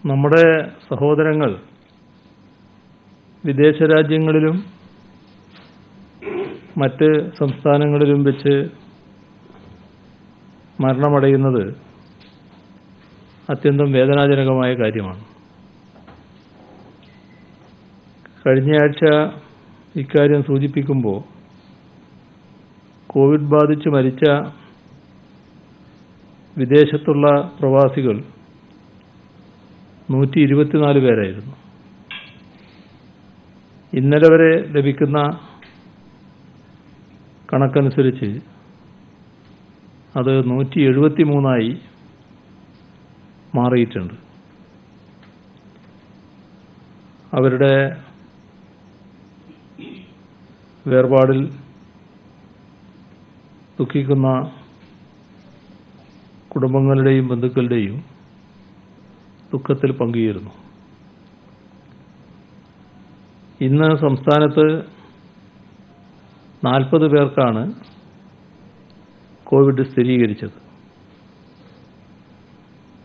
നമ്മുടെ സഹോദരങ്ങൾ വിദേശ രാജ്യങ്ങളിലും മറ്റ് സംസ്ഥാനങ്ങളിലും വെച്ച് മരണമടയുന്നത് അത്യന്തം വേദനാജനകമായ കാര്യമാണ്. കഴിഞ്ഞയാഴ്ച ഇക്കാര്യം സൂചിപ്പിക്കുമ്പോൾ കോവിഡ് ബാധിച്ച് മരിച്ച വിദേശത്തുള്ള പ്രവാസികൾ 124 പേരായിരുന്നു. ഇന്നലെ വരെ ലഭിക്കുന്ന കണക്കനുസരിച്ച് അത് 173 മാറിയിട്ടുണ്ട്. അവരുടെ വേർപാടിൽ ദുഃഖിക്കുന്ന കുടുംബങ്ങളുടെയും ബന്ധുക്കളുടെയും ദുഃഖത്തിൽ പങ്കുചേരുന്നു. ഇന്ന് സംസ്ഥാനത്ത് 40 പേർക്കാണ് കോവിഡ് സ്ഥിരീകരിച്ചത്.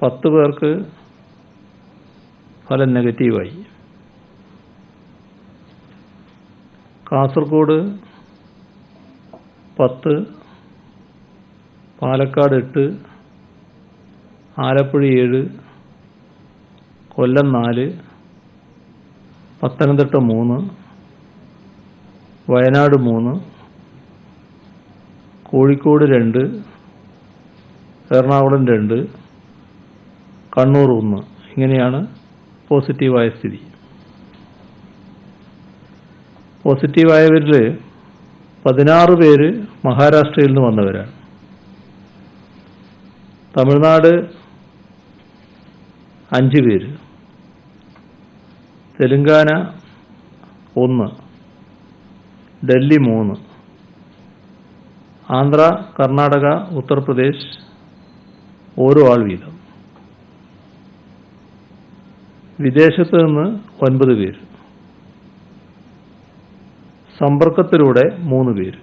10 പേർക്ക് ഫലം നെഗറ്റീവായി. കാസർഗോഡ് 10, പാലക്കാട് 8, ആലപ്പുഴ 7, കൊല്ലം 4, പത്തനംതിട്ട 3, വയനാട് 3, കോഴിക്കോട് 2, എറണാകുളം 2, കണ്ണൂർ 1. ഇങ്ങനെയാണ് പോസിറ്റീവായ സ്ഥിതി. പോസിറ്റീവായവരിൽ 16 പേര് മഹാരാഷ്ട്രയിൽ നിന്ന് വന്നവരാണ്. തമിഴ്നാട് 5 പേര്, തെലുങ്കാന 1, ഡൽഹി 3, ആന്ധ്ര, കർണാടക, ഉത്തർപ്രദേശ് ഓരോ ആൾ വീതം. വിദേശത്ത് നിന്ന് 9 പേര്, സമ്പർക്കത്തിലൂടെ 3 പേര്.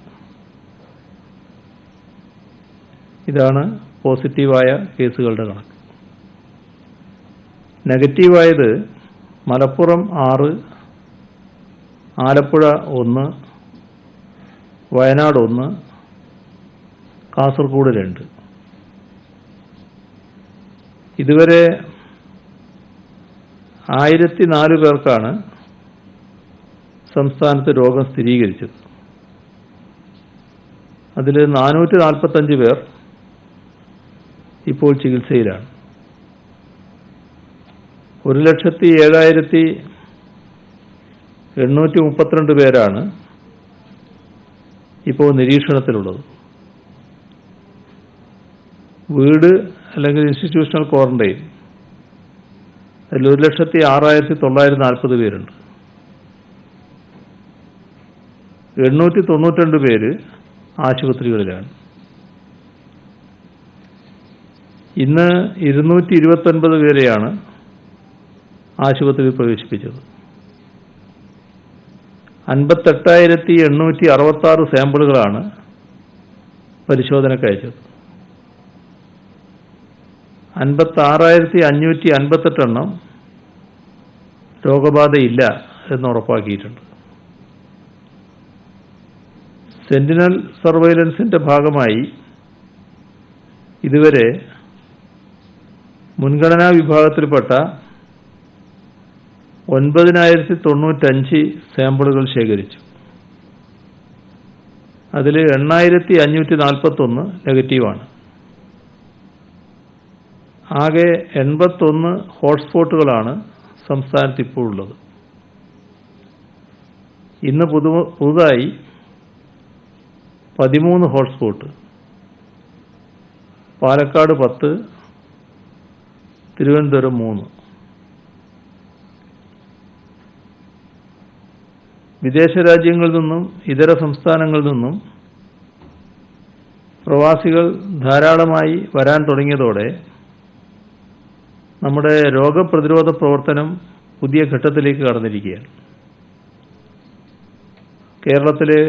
ഇതാണ് പോസിറ്റീവായ കേസുകളുടെ കണക്ക്. നെഗറ്റീവായത് മലപ്പുറം 6, ആലപ്പുഴ 1, വയനാട് 1, കാസർഗോഡ് 2. ഇതുവരെ 1004 പേർക്കാണ് സംസ്ഥാനത്ത് രോഗം സ്ഥിരീകരിച്ചത്. അതിൽ 445 പേർ ഇപ്പോൾ ചികിത്സയിലാണ്. 1,07,832 പേരാണ് ഇപ്പോൾ നിരീക്ഷണത്തിലുള്ളത്. വീട് അല്ലെങ്കിൽ ഇൻസ്റ്റിറ്റ്യൂഷണൽ ക്വാറന്റൈൻ അതിൽ 1,06,940 പേരുണ്ട്. 892 പേര് ആശുപത്രികളിലാണ്. ഇന്ന് 229 പേരെയാണ് ആശുപത്രിയിൽ പ്രവേശിപ്പിച്ചത്. 58,866 സാമ്പിളുകളാണ് പരിശോധനയ്ക്ക് അയച്ചത്. 56,558 എണ്ണം രോഗബാധയില്ല എന്ന് ഉറപ്പാക്കിയിട്ടുണ്ട്. സെന്റിനൽ സർവൈലൻസിന്റെ ഭാഗമായി ഇതുവരെ മുൻഗണനാ വിഭാഗത്തിൽപ്പെട്ട 9,095 സാമ്പിളുകൾ ശേഖരിച്ചു. അതിൽ 8,541 നെഗറ്റീവാണ്. ആകെ 81 ഹോട്ട്സ്പോട്ടുകളാണ് സംസ്ഥാനത്ത് ഇപ്പോഴുള്ളത്. ഇന്ന് പുതുതായി 13 ഹോട്ട്സ്പോട്ട്, പാലക്കാട് 10, തിരുവനന്തപുരം 3. വിദേശ രാജ്യങ്ങളിൽ നിന്നും ഇതര സംസ്ഥാനങ്ങളിൽ നിന്നും പ്രവാസികൾ ധാരാളമായി വരാൻ തുടങ്ങിയതോടെ നമ്മുടെ രോഗപ്രതിരോധ പ്രവർത്തനം പുതിയ ഘട്ടത്തിലേക്ക് കടന്നിരിക്കുകയാണ്. കേരളത്തിലെ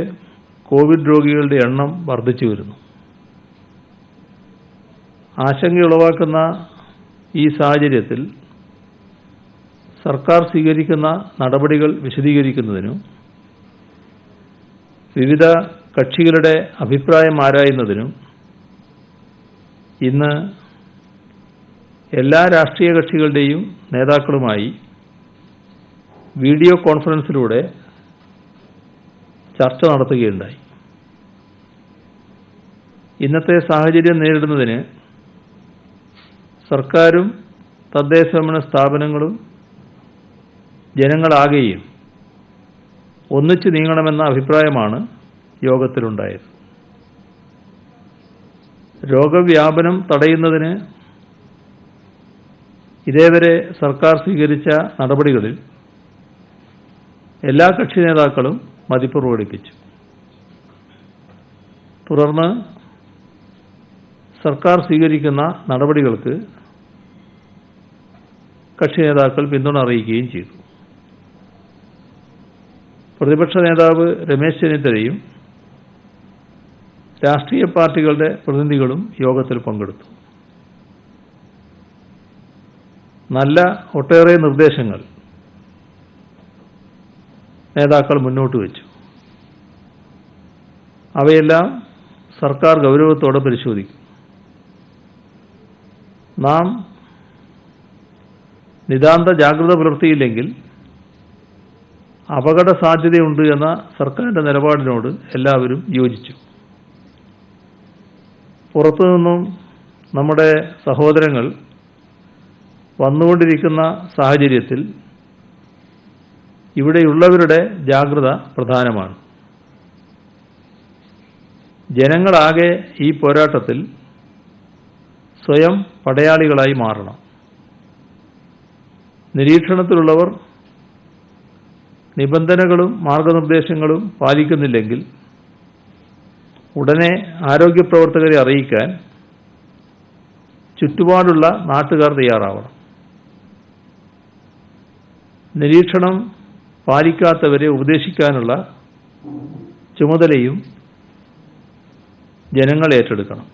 കോവിഡ് രോഗികളുടെ എണ്ണം വർദ്ധിച്ചു വരുന്നു. ആശങ്കയുളവാക്കുന്ന ഈ സാഹചര്യത്തിൽ സർക്കാർ സ്വീകരിക്കുന്ന നടപടികൾ വിശദീകരിക്കുന്നതിനും വിവിധ കക്ഷികളുടെ അഭിപ്രായം ആരായുന്നതിനും ഇന്ന് എല്ലാ രാഷ്ട്രീയ കക്ഷികളുടെയും നേതാക്കളുമായി വീഡിയോ കോൺഫറൻസിലൂടെ ചർച്ച നടത്തുകയുണ്ടായി. ഇന്നത്തെ സാഹചര്യം നേരിടുന്നതിന് സർക്കാരും തദ്ദേശഭരണ സ്ഥാപനങ്ങളും ജനങ്ങളാകെയും ഒന്നിച്ചു നീങ്ങണമെന്ന അഭിപ്രായമാണ് യോഗത്തിലുണ്ടായത്. രോഗവ്യാപനം തടയുന്നതിന് ഇതേവരെ സർക്കാർ സ്വീകരിച്ച നടപടികളിൽ എല്ലാ കക്ഷി നേതാക്കളും മതിപ്പ് പ്രകടിപ്പിച്ചു. തുടർന്ന് സർക്കാർ സ്വീകരിക്കുന്ന നടപടികൾക്ക് കക്ഷി നേതാക്കൾ പിന്തുണ അറിയിക്കുകയും ചെയ്തു. പ്രതിപക്ഷ നേതാവ് രമേശ് ചെന്നിത്തലയും രാഷ്ട്രീയ പാർട്ടികളുടെ പ്രതിനിധികളും യോഗത്തിൽ പങ്കെടുത്തു. നല്ല ഒട്ടേറെ നിർദ്ദേശങ്ങൾ നേതാക്കൾ മുന്നോട്ട് വച്ചു. അവയെല്ലാം സർക്കാർ ഗൗരവത്തോടെ പരിശോധിക്കും. നാം നിതാന്ത ജാഗ്രത പുലർത്തിയില്ലെങ്കിൽ അപകട സാധ്യതയുണ്ട് എന്ന സർക്കാരിൻ്റെ നിലപാടിനോട് എല്ലാവരും യോജിച്ചു. പുറത്തുനിന്നും നമ്മുടെ സഹോദരങ്ങൾ വന്നുകൊണ്ടിരിക്കുന്ന സാഹചര്യത്തിൽ ഇവിടെയുള്ളവരുടെ ജാഗ്രത പ്രധാനമാണ്. ജനങ്ങളാകെ ഈ പോരാട്ടത്തിൽ സ്വയം പടയാളികളായി മാറണം. നിരീക്ഷണത്തിലുള്ളവർ നിബന്ധനകളും മാർഗനിർദ്ദേശങ്ങളും പാലിക്കുന്നില്ലെങ്കിൽ ഉടനെ ആരോഗ്യപ്രവർത്തകരെ അറിയിക്കാൻ ചുറ്റുപാടുള്ള നാട്ടുകാർ തയ്യാറാവണം. നിരീക്ഷണം പാലിക്കാത്തവരെ ഉപദേശിക്കാനുള്ള ചുമതലയും ജനങ്ങൾ ഏറ്റെടുക്കണം.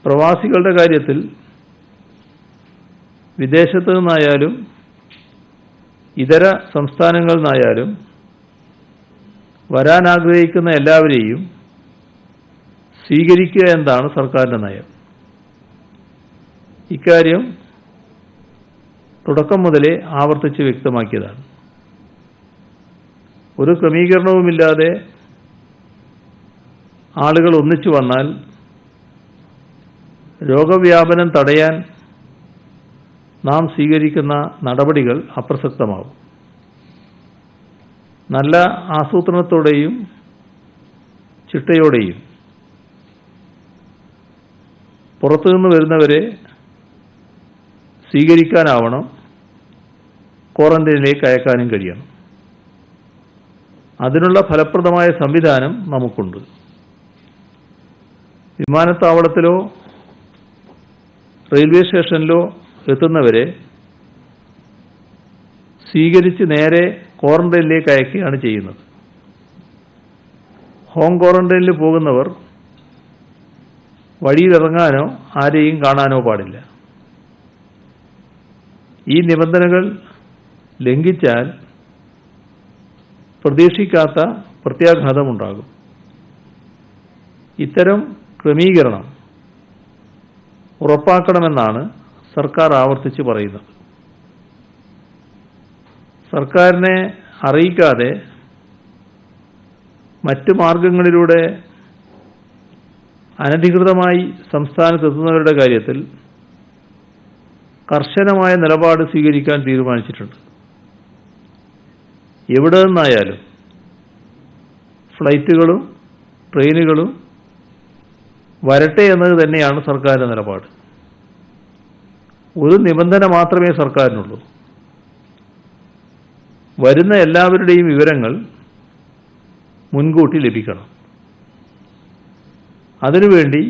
പ്രവാസികളുടെ കാര്യത്തിൽ വിദേശത്തു നിന്നായാലും ഇതര സംസ്ഥാനങ്ങളിൽ നിന്നായാലും വരാൻ ആഗ്രഹിക്കുന്ന എല്ലാവരെയും സ്വീകരിക്കുക എന്നതാണ് സർക്കാരിൻ്റെ നയം. ഇക്കാര്യം തുടക്കം മുതലേ ആവർത്തിച്ച് വ്യക്തമാക്കിയതാണ്. ഒരു ക്രമീകരണവുമില്ലാതെ ആളുകൾ ഒന്നിച്ചു വന്നാൽ രോഗവ്യാപനം തടയാൻ നാം സ്വീകരിക്കുന്ന നടപടികൾ അപ്രസക്തമാവും. നല്ല ആസൂത്രണത്തോടെയും ചിട്ടയോടെയും പുറത്തുനിന്ന് വരുന്നവരെ സ്വീകരിക്കാനാവണം, ക്വാറന്റൈനിലേക്ക് അയക്കാനും കഴിയണം. അതിനുള്ള ഫലപ്രദമായ സംവിധാനം നമുക്കുണ്ട്. വിമാനത്താവളത്തിലോ റെയിൽവേ സ്റ്റേഷനിലോ എത്തുന്നവരെ സ്വീകരിച്ച് നേരെ ക്വാറന്റൈനിലേക്ക് അയക്കുകയാണ് ചെയ്യുന്നത്. ഹോം ക്വാറന്റൈനിൽ പോകുന്നവർ വഴിയിലിറങ്ങാനോ ആരെയും കാണാനോ പാടില്ല. ഈ നിബന്ധനകൾ ലംഘിച്ചാൽ പ്രതീക്ഷിക്കാത്ത പ്രത്യാഘാതമുണ്ടാകും. ഇത്തരം ക്രമീകരണം ഉറപ്പാക്കണമെന്നാണ് സർക്കാർ ആവർത്തിച്ച് പറയുന്നത്. സർക്കാരിനെ അറിയിക്കാതെ മറ്റ് മാർഗങ്ങളിലൂടെ അനധികൃതമായി സംസ്ഥാനത്തെത്തുന്നവരുടെ കാര്യത്തിൽ കർശനമായ നിലപാട് സ്വീകരിക്കാൻ തീരുമാനിച്ചിട്ടുണ്ട്. എവിടെ നിന്നായാലും ഫ്ലൈറ്റുകളും ട്രെയിനുകളും വരട്ടെ എന്നത് തന്നെയാണ് സർക്കാരിൻ്റെ നിലപാട്. ഒരു നിബന്ധന മാത്രമേ സർക്കാരിനുള്ളൂ. വരുന്ന എല്ലാവരുടെയും വിവരങ്ങൾ മുൻകൂട്ടി ലഭിക്കണം. അതിനുവേണ്ടി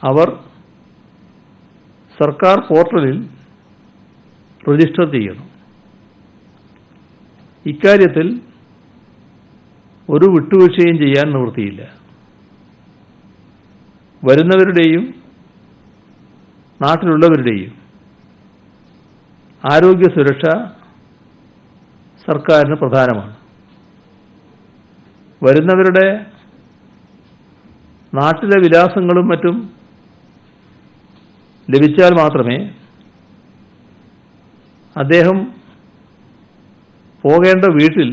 അവർ സർക്കാർ പോർട്ടലിൽ രജിസ്റ്റർ ചെയ്യണം. ഇക്കാര്യത്തിൽ ഒരു വിട്ടുവീഴ്ചയും ചെയ്യാൻ നിവൃത്തിയില്ല. വരുന്നവരുടെയും നാട്ടിലുള്ളവരുടെയും ആരോഗ്യ സുരക്ഷ സർക്കാരിന് പ്രധാനമാണ്. വരുന്നവരുടെ നാട്ടിലെ വിലാസങ്ങളും മറ്റും ലഭിച്ചാൽ മാത്രമേ അദ്ദേഹം പോകേണ്ട വീട്ടിൽ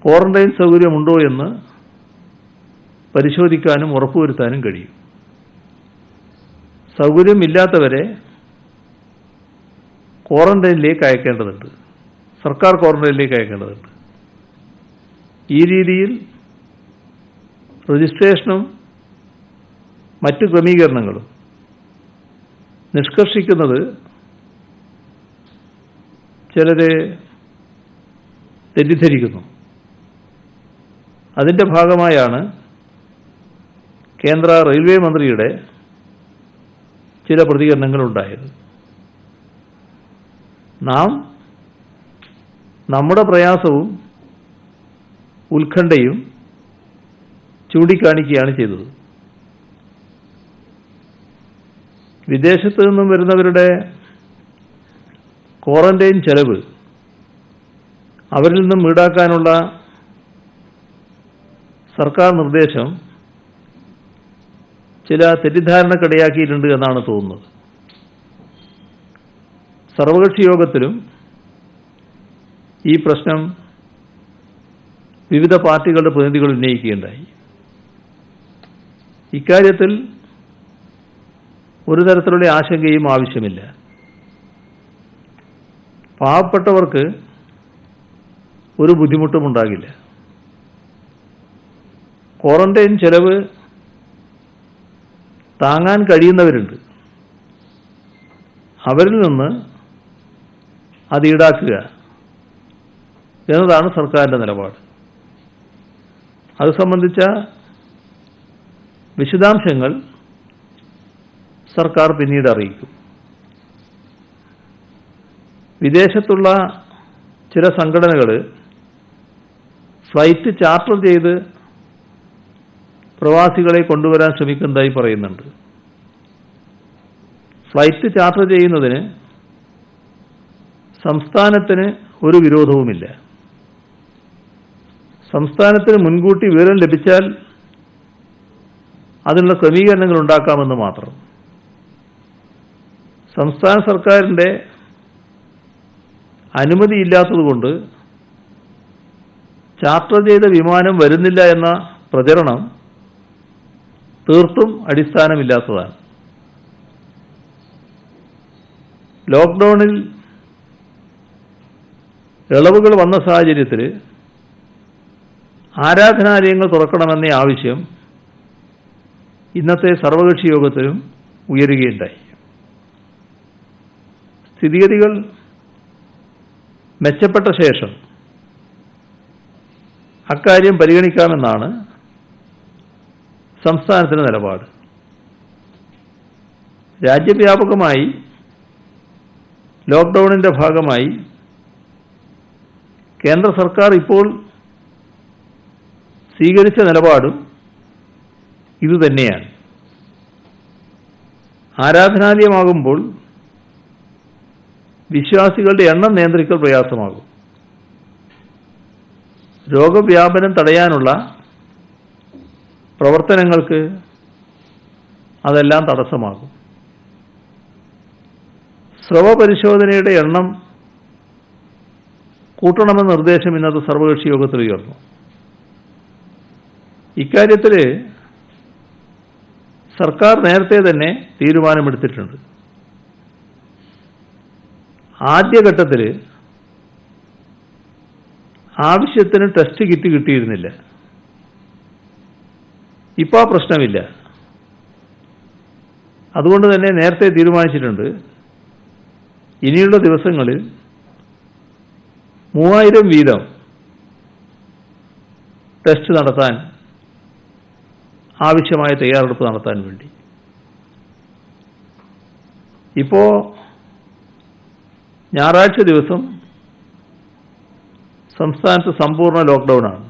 ക്വാറന്റൈൻ സൗകര്യമുണ്ടോ എന്ന് പരിശോധിക്കാനും ഉറപ്പുവരുത്താനും കഴിയും. സൗകര്യമില്ലാത്തവരെ ക്വാറന്റൈനിലേക്ക് അയക്കേണ്ടതുണ്ട്, സർക്കാർ ക്വാറന്റൈനിലേക്ക് അയക്കേണ്ടതുണ്ട്. ഈ രീതിയിൽ രജിസ്ട്രേഷനും മറ്റ് ക്രമീകരണങ്ങളും നിഷ്കർഷിക്കുന്നത് ചിലരെ തെറ്റിദ്ധരിക്കുന്നു. അതിൻ്റെ ഭാഗമായാണ് കേന്ദ്ര റെയിൽവേ മന്ത്രിയുടെ ചില പ്രതികരണങ്ങളുണ്ടായത്. നാം നമ്മുടെ പ്രയാസവും ഉത്കണ്ഠയും ചൂണ്ടിക്കാണിക്കുകയാണ് ചെയ്തത്. വിദേശത്ത് നിന്നും വരുന്നവരുടെ ക്വാറന്റൈൻ ചെലവ് അവരിൽ നിന്നും ഈടാക്കാനുള്ള സർക്കാർ നിർദ്ദേശം ചില തെറ്റിദ്ധാരണക്കിടയാക്കിയിട്ടുണ്ട് എന്നാണ് തോന്നുന്നത്. സർവകക്ഷി യോഗത്തിലും ഈ പ്രശ്നം വിവിധ പാർട്ടികളുടെ പ്രതിനിധികൾ ഉന്നയിക്കുകയുണ്ടായി. ഇക്കാര്യത്തിൽ ഒരു തരത്തിലുള്ള ആശങ്കയും ആവശ്യമില്ല. പാവപ്പെട്ടവർക്ക് ഒരു ബുദ്ധിമുട്ടും ഉണ്ടാകില്ല. ക്വാറന്റൈൻ ചെലവ് താങ്ങാൻ കഴിയുന്നവരുണ്ട്, അവരിൽ നിന്ന് അത് ഈടാക്കുക എന്നതാണ് സർക്കാരിൻ്റെ നിലപാട്. അത് സംബന്ധിച്ച വിശദാംശങ്ങൾ സർക്കാർ പിന്നീട് അറിയിക്കും. വിദേശത്തുള്ള ചില സംഘടനകൾ ഫ്ലൈറ്റ് ചാർട്ടർ ചെയ്ത് പ്രവാസികളെ കൊണ്ടുവരാൻ ശ്രമിക്കുന്നതായി പറയുന്നുണ്ട്. ഫ്ലൈറ്റ് ചാർട്ടർ ചെയ്യുന്നതിന് സംസ്ഥാനത്തിന് ഒരു വിരോധവുമില്ല. സംസ്ഥാനത്തിന് മുൻകൂട്ടി വിവരം ലഭിച്ചാൽ അതിനുള്ള ക്രമീകരണങ്ങൾ ഉണ്ടാക്കാമെന്ന് മാത്രം. സംസ്ഥാന സർക്കാരിൻ്റെ അനുമതിയില്ലാത്തതുകൊണ്ട് ചാർട്ടർ ചെയ്ത വിമാനം വരുന്നില്ല എന്ന പ്രചരണം തീർത്തും അടിസ്ഥാനമില്ലാത്തതാണ്. ലോക്ക്ഡൌണിൽ ഇളവുകൾ വന്ന സാഹചര്യത്തിൽ ആരാധനാലയങ്ങൾ തുറക്കണമെന്ന ആവശ്യം ഇന്നത്തെ സർവകക്ഷി യോഗത്തിലും ഉയരുകയുണ്ടായി. സ്ഥിതിഗതികൾ മെച്ചപ്പെട്ട ശേഷം അക്കാര്യം പരിഗണിക്കാമെന്നാണ് സംസ്ഥാനത്തിൻ്റെ നിലപാട്. രാജ്യവ്യാപകമായി ലോക്ക്ഡൌണിൻ്റെ ഭാഗമായി കേന്ദ്ര സർക്കാർ ഇപ്പോൾ സ്വീകരിച്ച നിലപാടും ഇതുതന്നെയാണ്. ആരാധനാലയമാകുമ്പോൾ വിശ്വാസികളുടെ എണ്ണം നിയന്ത്രിക്കൽ പ്രയാസമാകും. രോഗവ്യാപനം തടയാനുള്ള പ്രവർത്തനങ്ങൾക്ക് അതെല്ലാം തടസ്സമാകും. സ്രവ പരിശോധനയുടെ എണ്ണം കൂട്ടണമെന്ന നിർദ്ദേശം ഇന്നത്തെ സർവകക്ഷി യോഗത്തിൽ ഉയർന്നു. ഇക്കാര്യത്തിൽ സർക്കാർ നേരത്തെ തന്നെ തീരുമാനമെടുത്തിട്ടുണ്ട്. ആദ്യഘട്ടത്തിൽ ആവശ്യത്തിന് ടെസ്റ്റ് കിറ്റ് കിട്ടിയിരുന്നില്ല. ഇപ്പോൾ ആ പ്രശ്നമില്ല. അതുകൊണ്ട് തന്നെ നേരത്തെ തീരുമാനിച്ചിട്ടുണ്ട്, ഇനിയുള്ള ദിവസങ്ങളിൽ 3000 വീതം ടെസ്റ്റ് നടത്താൻ ആവശ്യമായ തയ്യാറെടുപ്പ് നടത്താൻ വേണ്ടി. ഇപ്പോൾ ഞായറാഴ്ച ദിവസം സംസ്ഥാനത്ത് സമ്പൂർണ്ണ ലോക്ക്ഡൗണാണ്.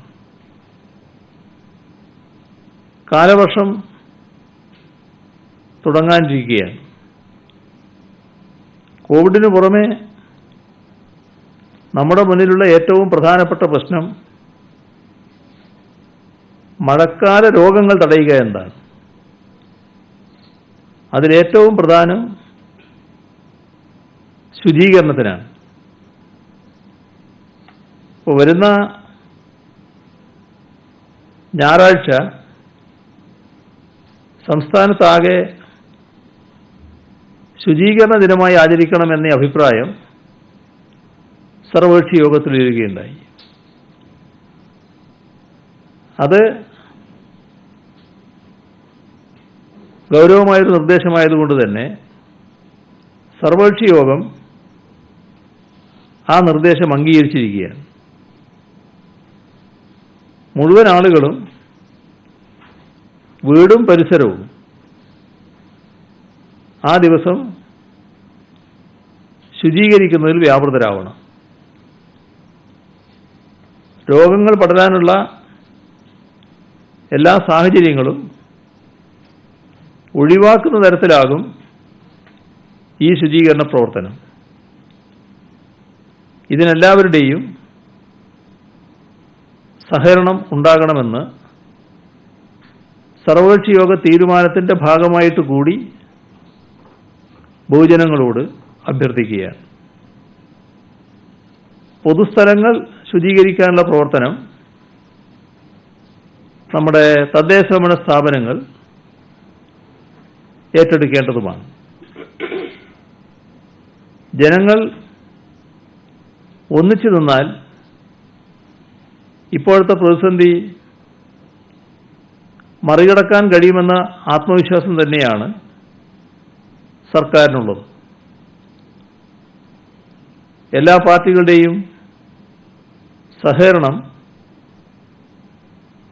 കാലവർഷം തുടങ്ങാനിരിക്കുകയാണ്. കോവിഡിന് പുറമെ നമ്മുടെ മുന്നിലുള്ള ഏറ്റവും പ്രധാനപ്പെട്ട പ്രശ്നം മഴക്കാല രോഗങ്ങൾ തടയുക എന്നതാണ്. അതിലേറ്റവും പ്രധാനം ശുചീകരണത്തിനാണ്. ഇപ്പോൾ വരുന്ന ഞായറാഴ്ച സംസ്ഥാനത്താകെ ശുചീകരണ ദിനമായി ആചരിക്കണമെന്ന അഭിപ്രായം സർവകക്ഷി യോഗത്തിൽ ഉയരുകയുണ്ടായി. അത് ഗൗരവമായൊരു നിർദ്ദേശമായതുകൊണ്ട് തന്നെ സർവകക്ഷി യോഗം ആ നിർദ്ദേശം അംഗീകരിച്ചിരിക്കുകയാണ്. മുഴുവൻ ആളുകളും വീടും പരിസരവും ആ ദിവസം ശുചീകരിക്കുന്നതിൽ വ്യാപൃതരാവണം. രോഗങ്ങൾ പടരാനുള്ള എല്ലാ സാഹചര്യങ്ങളും ഒഴിവാക്കുന്ന തരത്തിലാകും ഈ ശുചീകരണ പ്രവർത്തനം. ഇതിനെല്ലാവരുടെയും സഹകരണം ഉണ്ടാകണമെന്ന് സർവകക്ഷി യോഗ തീരുമാനത്തിൻ്റെ ഭാഗമായിട്ട് കൂടി ബഹുജനങ്ങളോട് അഭ്യർത്ഥിക്കുകയാണ്. പൊതുസ്ഥലങ്ങൾ ശുചീകരിക്കാനുള്ള പ്രവർത്തനം നമ്മുടെ തദ്ദേശഭരണ സ്ഥാപനങ്ങൾ ഏറ്റെടുക്കേണ്ടതുമാണ്. ജനങ്ങൾ ഒന്നിച്ചു നിന്നാൽ ഇപ്പോഴത്തെ പ്രതിസന്ധി മറികടക്കാൻ കഴിയുമെന്ന ആത്മവിശ്വാസം തന്നെയാണ് സർക്കാരിനുള്ളത്. എല്ലാ പാർട്ടികളുടെയും സഹകരണം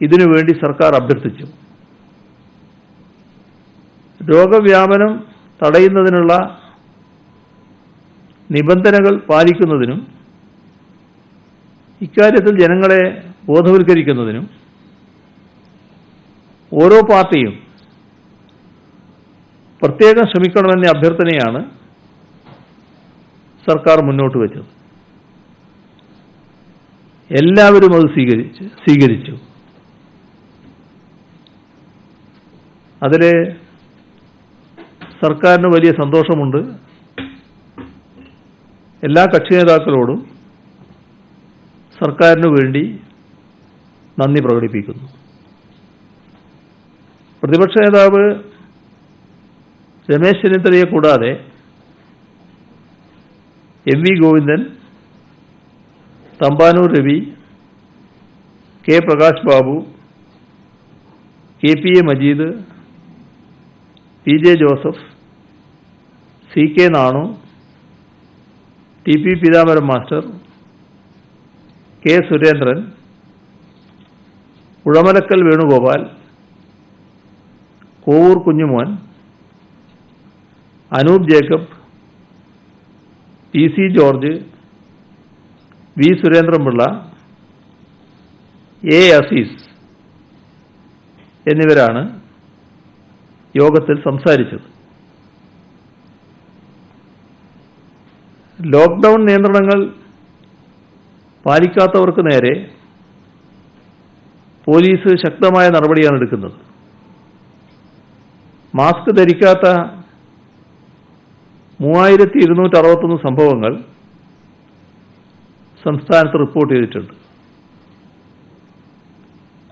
ഇതിനുവേണ്ടി സർക്കാർ അഭ്യർത്ഥിച്ചു. രോഗവ്യാപനം തടയുന്നതിനുള്ള നിബന്ധനകൾ പാലിക്കുന്നതിനും ഇക്കാര്യത്തിൽ ജനങ്ങളെ ബോധവൽക്കരിക്കുന്നതിനും ഓരോ പാർട്ടിയും പ്രത്യേകം ശ്രമിക്കണമെന്ന അഭ്യർത്ഥനയാണ് സർക്കാർ മുന്നോട്ട് വെച്ചത്. എല്ലാവരും അത് സ്വീകരിച്ചു. അതിൽ സർക്കാരിന് വലിയ സന്തോഷമുണ്ട്. എല്ലാ കക്ഷി നേതാക്കളോടും സർക്കാരിനു വേണ്ടി നന്ദി പ്രകടിപ്പിക്കുന്നു. പ്രതിപക്ഷ നേതാവ് രമേശ് ചെന്നിത്തലയെ കൂടാതെ M V Govindan, Thampanoor Ravi, K Prakash Babu, K P A Majeed, P J Joseph, C K Nanu, T P Peethambaram master, K Surendran, Uzhamalakkal Venugopal, Kovoor Kunjumon, Anoop Jacob, P C George, V Surendran Pillai, A Azeez എന്നിവരാണ് യോഗത്തിൽ സംസാരിച്ചത്. ലോക്ക്ഡൗൺ നിയന്ത്രണങ്ങൾ പാലിക്കാത്തവർക്ക് നേരെ പോലീസ് ശക്തമായ നടപടിയാണ് എടുക്കുന്നത്. മാസ്ക് ധരിക്കാത്ത 3261 സംഭവങ്ങൾ സംസ്ഥാനത്ത് റിപ്പോർട്ട് ചെയ്തിട്ടുണ്ട്.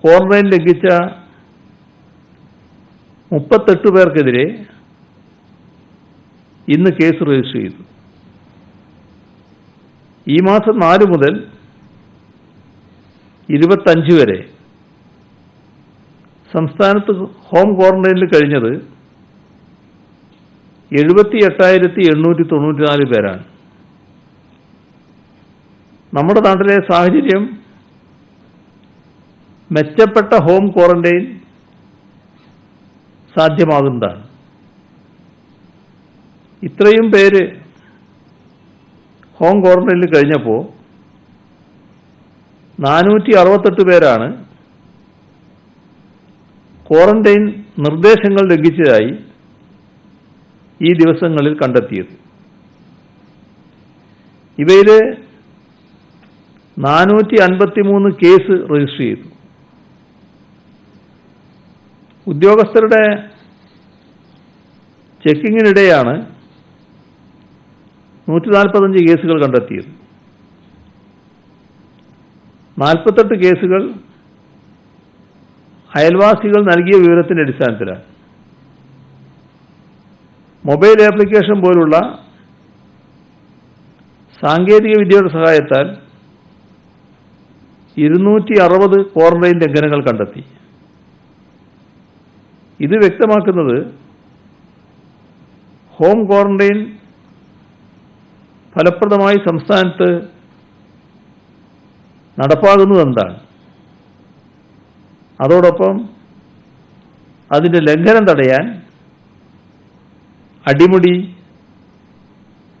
ക്വാറന്റൈൻ ലംഘിച്ച 38 പേർക്കെതിരെ ഇന്ന് കേസ് രജിസ്റ്റർ ചെയ്തു. ഈ മാസം 4 മുതൽ 25 വരെ സംസ്ഥാനത്ത് ഹോം ക്വാറന്റൈനിൽ കഴിഞ്ഞത് 78,894 പേരാണ്. നമ്മുടെ നാട്ടിലെ സാഹചര്യം മെച്ചപ്പെട്ട ഹോം ക്വാറന്റൈൻ സാധ്യമാകുന്നതാണ്. ഇത്രയും പേര് ഹോം ക്വാറന്റൈനിൽ കഴിഞ്ഞപ്പോൾ 468 പേരാണ് ക്വാറന്റൈൻ നിർദ്ദേശങ്ങൾ ലംഘിച്ചതായി ഈ ദിവസങ്ങളിൽ കണ്ടെത്തിയത്. ഇവയിൽ 453 കേസ് രജിസ്റ്റർ ചെയ്തു. ഉദ്യോഗസ്ഥരുടെ ചെക്കിങ്ങിനിടെയാണ് 145 കേസുകൾ കണ്ടെത്തിയത്. 48 കേസുകൾ അയൽവാസികൾ നൽകിയ വിവരത്തിന്റെ അടിസ്ഥാനത്തിലാണ്. മൊബൈൽ ആപ്ലിക്കേഷൻ പോലുള്ള സാങ്കേതിക വിദ്യയുടെ സഹായത്താൽ 260 ക്വാറന്റൈൻ ലംഘനങ്ങൾ കണ്ടെത്തി. ഇത് വ്യക്തമാക്കുന്നത് ഹോം ക്വാറന്റൈൻ ഫലപ്രദമായി സംസ്ഥാനത്ത് നടപ്പാകുന്നതെന്താണ്. അതോടൊപ്പം അതിൻ്റെ ലംഘനം തടയാൻ അടിമുടി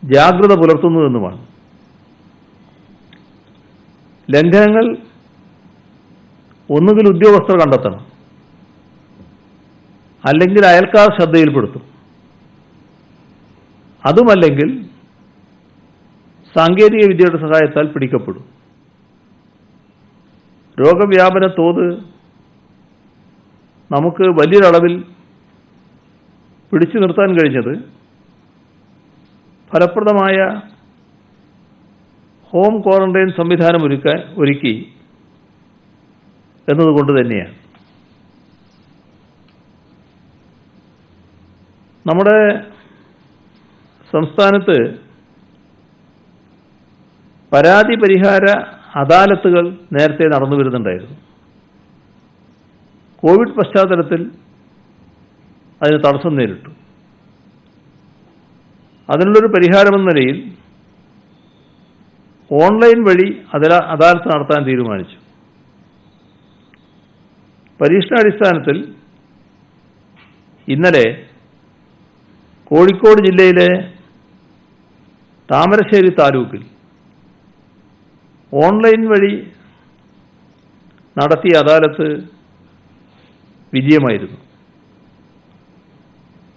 ജാഗ്രത പുലർത്തുന്നതെന്നുമാണ്. ലംഘനങ്ങൾ ഒന്നുകിൽ ഉദ്യോഗസ്ഥർ കണ്ടെത്തണം, അല്ലെങ്കിൽ അയൽക്കാർ ശ്രദ്ധയിൽപ്പെടുത്തും, അതുമല്ലെങ്കിൽ സാങ്കേതിക വിദ്യയുടെ സഹായത്താൽ പിടിക്കപ്പെടും. രോഗവ്യാപന തോത് നമുക്ക് വലിയൊരളവിൽ പിടിച്ചു നിർത്താൻ കഴിഞ്ഞത് ഫലപ്രദമായ ഹോം ക്വാറന്റൈൻ സംവിധാനം ഒരുക്കി എന്നതുകൊണ്ട് തന്നെയാണ്. നമ്മുടെ സംസ്ഥാനത്ത് പരാതി പരിഹാര അദാലത്തുകൾ നേരത്തെ നടന്നു വരുന്നുണ്ടായിരുന്നു. കോവിഡ് പശ്ചാത്തലത്തിൽ അതിന് തടസ്സം നേരിട്ടു. അതിനുള്ളൊരു പരിഹാരമെന്ന നിലയിൽ ഓൺലൈൻ വഴി അദാലത്ത് നടത്താൻ തീരുമാനിച്ചു. പരീക്ഷണാടിസ്ഥാനത്തിൽ ഇന്നലെ കോഴിക്കോട് ജില്ലയിലെ താമരശ്ശേരി താലൂക്കിൽ ഓൺലൈൻ വഴി നടത്തിയ അദാലത്ത് വിജയമായിരുന്നു.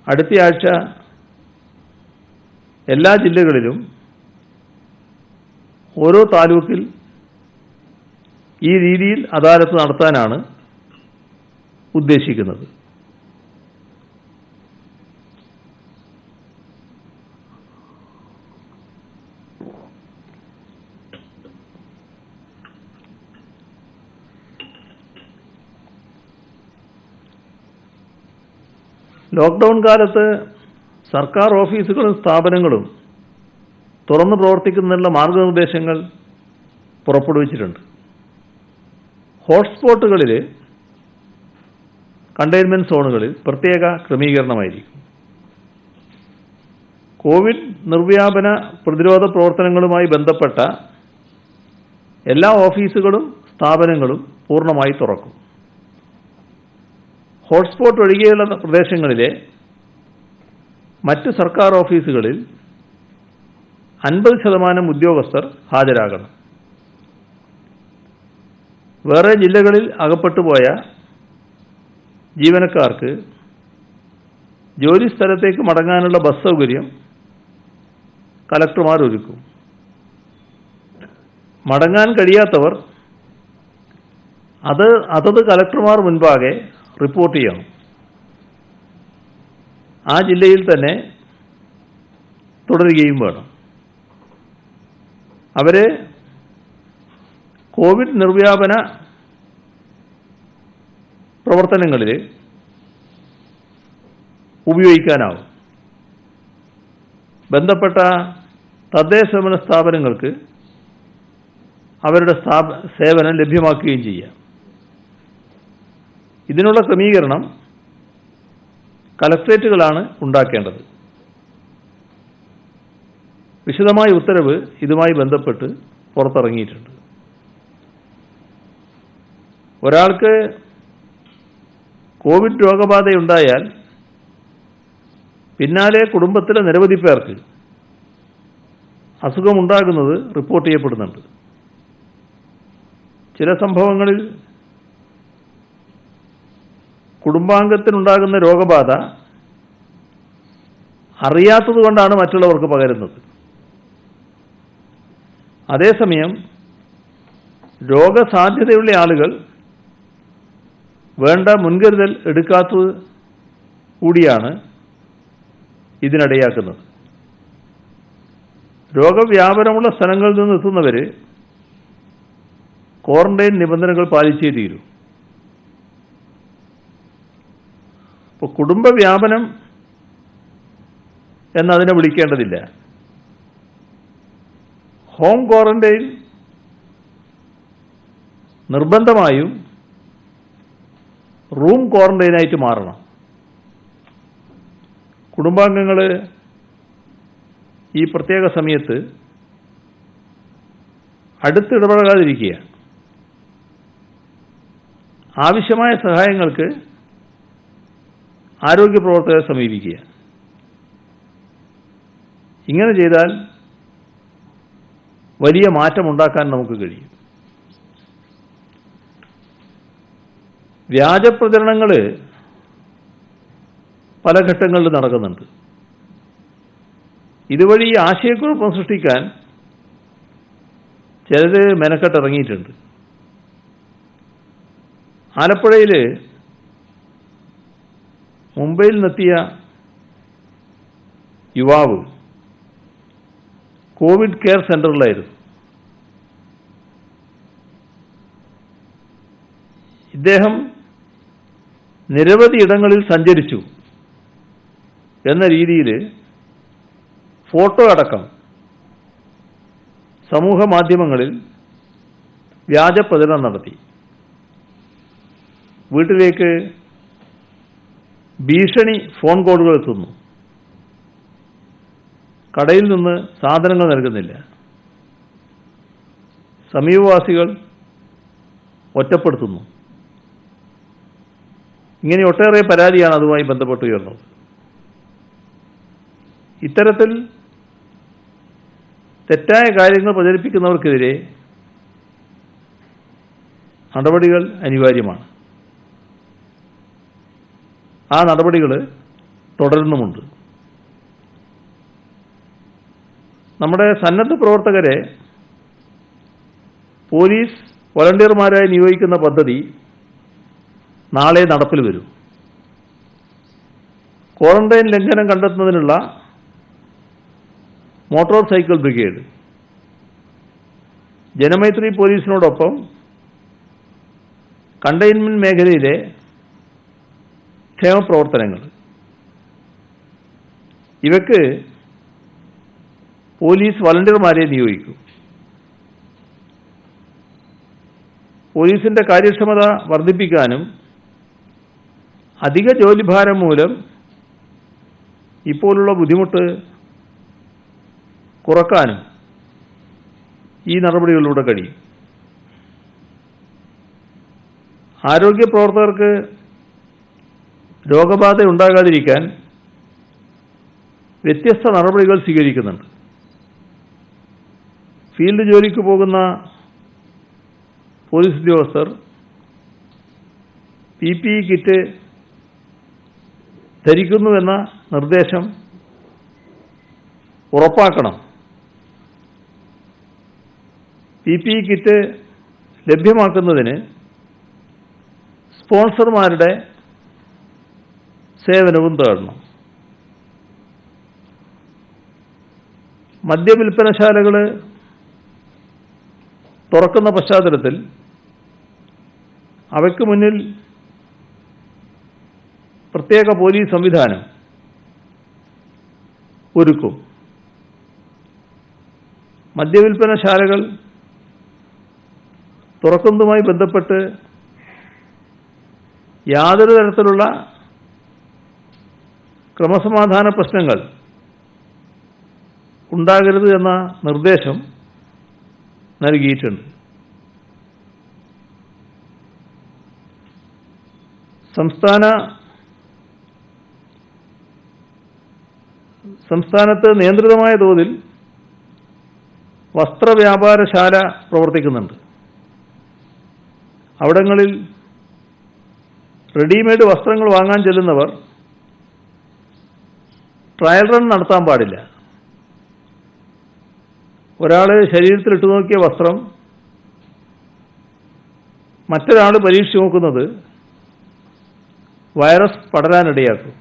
അടുത്തയാഴ്ച എല്ലാ ജില്ലകളിലും ഓരോ താലൂക്കിൽ ഈ രീതിയിൽ അദാലത്ത് നടത്താനാണ് ഉദ്ദേശിക്കുന്നത്. ലോക്ക്ഡൗൺ കാലത്ത് സർക്കാർ ഓഫീസുകളും സ്ഥാപനങ്ങളും തുറന്നു പ്രവർത്തിക്കുന്നതിനുള്ള മാർഗനിർദ്ദേശങ്ങൾ പുറപ്പെടുവിച്ചിട്ടുണ്ട്. ഹോട്ട്സ്പോട്ടുകളിൽ, കണ്ടെയ്ൻമെന്റ് സോണുകളിൽ പ്രത്യേക ക്രമീകരണമായിരിക്കും. കോവിഡ് നിർവ്യാപന പ്രതിരോധ പ്രവർത്തനങ്ങളുമായി ബന്ധപ്പെട്ട എല്ലാ ഓഫീസുകളും സ്ഥാപനങ്ങളും പൂർണ്ണമായി തുറക്കും. ഹോട്ട്സ്പോട്ട് ഒഴികെയുള്ള പ്രദേശങ്ങളിലെ മറ്റ് സർക്കാർ ഓഫീസുകളിൽ 50% ഉദ്യോഗസ്ഥർ ഹാജരാകണം. വേറെ ജില്ലകളിൽ അകപ്പെട്ടുപോയ ജീവനക്കാർക്ക് ജോലി സ്ഥലത്തേക്ക് മടങ്ങാനുള്ള ബസ് സൗകര്യം കലക്ടർമാർ ഒരുക്കും. മടങ്ങാൻ കഴിയാത്തവർ അതത് കലക്ടർമാർ മുൻപാകെ റിപ്പോർട്ട് ചെയ്യണം. ആ ജില്ലയിൽ തന്നെ തുടരുകയും വേണം. അവരെ കോവിഡ് നിർവ്യാപന പ്രവർത്തനങ്ങളിൽ ഉപയോഗിക്കാനാവും. ബന്ധപ്പെട്ട തദ്ദേശഭരണ സ്ഥാപനങ്ങൾക്ക് അവരുടെ സേവനം ലഭ്യമാക്കുകയും ചെയ്യാം. ഇതിനുള്ള ക്രമീകരണം കലക്ട്രേറ്റുകളാണ് ഉണ്ടാക്കേണ്ടത്. വിശദമായ ഉത്തരവ് ഇതുമായി ബന്ധപ്പെട്ട് പുറത്തിറങ്ങിയിട്ടുണ്ട്. ഒരാൾക്ക് കോവിഡ് രോഗബാധയുണ്ടായാൽ പിന്നാലെ കുടുംബത്തിലെ നിരവധി പേർക്ക് അസുഖമുണ്ടാകുന്നത് റിപ്പോർട്ട് ചെയ്യപ്പെടുന്നുണ്ട്. ചില സംഭവങ്ങളിൽ കുടുംബാംഗത്തിനുണ്ടാകുന്ന രോഗബാധ അറിയാത്തതുകൊണ്ടാണ് മറ്റുള്ളവർക്ക് പകരുന്നത്. അതേസമയം രോഗസാധ്യതയുള്ള ആളുകൾ വേണ്ട മുൻകരുതൽ എടുക്കാത്തത് കൂടിയാണ് ഇതിനിടയാക്കുന്നത്. രോഗവ്യാപനമുള്ള സ്ഥലങ്ങളിൽ നിന്ന് എത്തുന്നവർ ക്വാറന്റൈൻ നിബന്ധനകൾ പാലിച്ചേ തീരൂ. ഇപ്പോൾ കുടുംബവ്യാപനം എന്നതിനെ വിളിക്കേണ്ടതില്ല. ഹോം ക്വാറന്റൈൻ നിർബന്ധമായും റൂം ക്വാറന്റൈനായിട്ട് മാറണം. കുടുംബാംഗങ്ങൾ ഈ പ്രത്യേക സമയത്ത് അടുത്തിടപഴകാതിരിക്കുക. ആവശ്യമായ സഹായങ്ങൾക്ക് ആരോഗ്യ പ്രവർത്തകരെ സമീപിക്കുക. ഇങ്ങനെ ചെയ്താൽ വലിയ മാറ്റമുണ്ടാക്കാൻ നമുക്ക് കഴിയും. വ്യാജ പ്രചരണങ്ങൾ പല ഘട്ടങ്ങളിൽ നടക്കുന്നുണ്ട്. ഇതുവഴി ആശയക്കുഴപ്പം സൃഷ്ടിക്കാൻ ചിലർ മെനക്കെട്ടിറങ്ങിയിട്ടുണ്ട്. ആലപ്പുഴയിൽ മുംബൈയിൽ നിന്നെത്തിയ യുവാവ് കോവിഡ് കെയർ സെൻ്ററിലായിരുന്നു. ഇദ്ദേഹം നിരവധി ഇടങ്ങളിൽ സഞ്ചരിച്ചു എന്ന രീതിയിൽ ഫോട്ടോ അടക്കം സമൂഹ മാധ്യമങ്ങളിൽ വ്യാജ പ്രചരണം നടത്തി. വീട്ടിലേക്ക് ഭീഷണി ഫോൺ കോളുകൾ എത്തുന്നു. കടയിൽ നിന്ന് സാധനങ്ങൾ നൽകുന്നില്ല. സമീപവാസികൾ ഒറ്റപ്പെടുത്തുന്നു. ഇങ്ങനെ ഒട്ടേറെ പരാതിയാണ് അതുമായി ബന്ധപ്പെട്ട് ഉയർന്നത്. ഇത്തരത്തിൽ തെറ്റായ കാര്യങ്ങൾ പ്രചരിപ്പിക്കുന്നവർക്കെതിരെ നടപടികൾ അനിവാര്യമാണ്. ആ നടപടികൾ തുടരുന്നുമുണ്ട്. നമ്മുടെ സന്നദ്ധ പ്രവർത്തകരെ പോലീസ് വോളണ്ടിയർമാരായി നിയോഗിക്കുന്ന പദ്ധതി നാളെ നടപ്പിൽ വരും. ക്വാറന്റൈൻ ലംഘനം കണ്ടെത്തുന്നതിനുള്ള മോട്ടോർ സൈക്കിൾ ബ്രിഗേഡ്, ജനമൈത്രി പോലീസിനോടൊപ്പം കണ്ടെയ്ൻമെന്റ് മേഖലയിലെ ക്ഷേമപ്രവർത്തനങ്ങൾ, ഇവയ്ക്ക് പോലീസ് വളണ്ടിയർമാരെ നിയോഗിക്കും. പോലീസിന്റെ കാര്യക്ഷമത വർദ്ധിപ്പിക്കാനും അധിക ജോലിഭാരം മൂലം ഇപ്പോഴുള്ള ബുദ്ധിമുട്ട് കുറക്കാനും ഈ നടപടികളിലൂടെ കഴിയും. ആരോഗ്യ പ്രവർത്തകർക്ക് രോഗബാധ ഉണ്ടാകാതിരിക്കാൻ വ്യത്യസ്ത നടപടികൾ സ്വീകരിക്കുന്നുണ്ട്. ഫീൽഡ് ജോലിക്ക് പോകുന്ന പോലീസ് ഉദ്യോഗസ്ഥർ PPE കിറ്റ് ധരിക്കുന്നുവെന്ന നിർദ്ദേശം ഉറപ്പാക്കണം. PPE കിറ്റ് ലഭ്യമാക്കുന്നതിന് സ്പോൺസർമാരുടെ സേവനവും തേടണം. മദ്യവിൽപ്പനശാലകൾ തുറക്കുന്ന പശ്ചാത്തലത്തിൽ അവയ്ക്ക് മുന്നിൽ പ്രത്യേക പോലീസ് സംവിധാനം ഒരുക്കും. മദ്യവിൽപ്പനശാലകൾ തുറക്കുന്നതുമായി ബന്ധപ്പെട്ട് യാതൊരു തരത്തിലുള്ള ക്രമസമാധാന പ്രശ്നങ്ങൾ ഉണ്ടാകരുത് എന്ന നിർദ്ദേശം നൽകിയിട്ടുണ്ട്. സംസ്ഥാനത്ത് നിയന്ത്രിതമായ തോതിൽ വസ്ത്രവ്യാപാരശാല പ്രവർത്തിക്കുന്നുണ്ട്. അവിടങ്ങളിൽ റെഡിമെയ്ഡ് വസ്ത്രങ്ങൾ വാങ്ങാൻ ചെല്ലുന്നവർ ട്രയൽ റൺ നടത്താൻ പാടില്ല. ഒരാൾ ശരീരത്തിലിട്ട് നോക്കിയ വസ്ത്രം മറ്റൊരാൾ പരീക്ഷിച്ച് നോക്കുന്നത് വൈറസ് പടരാനിടയാക്കും.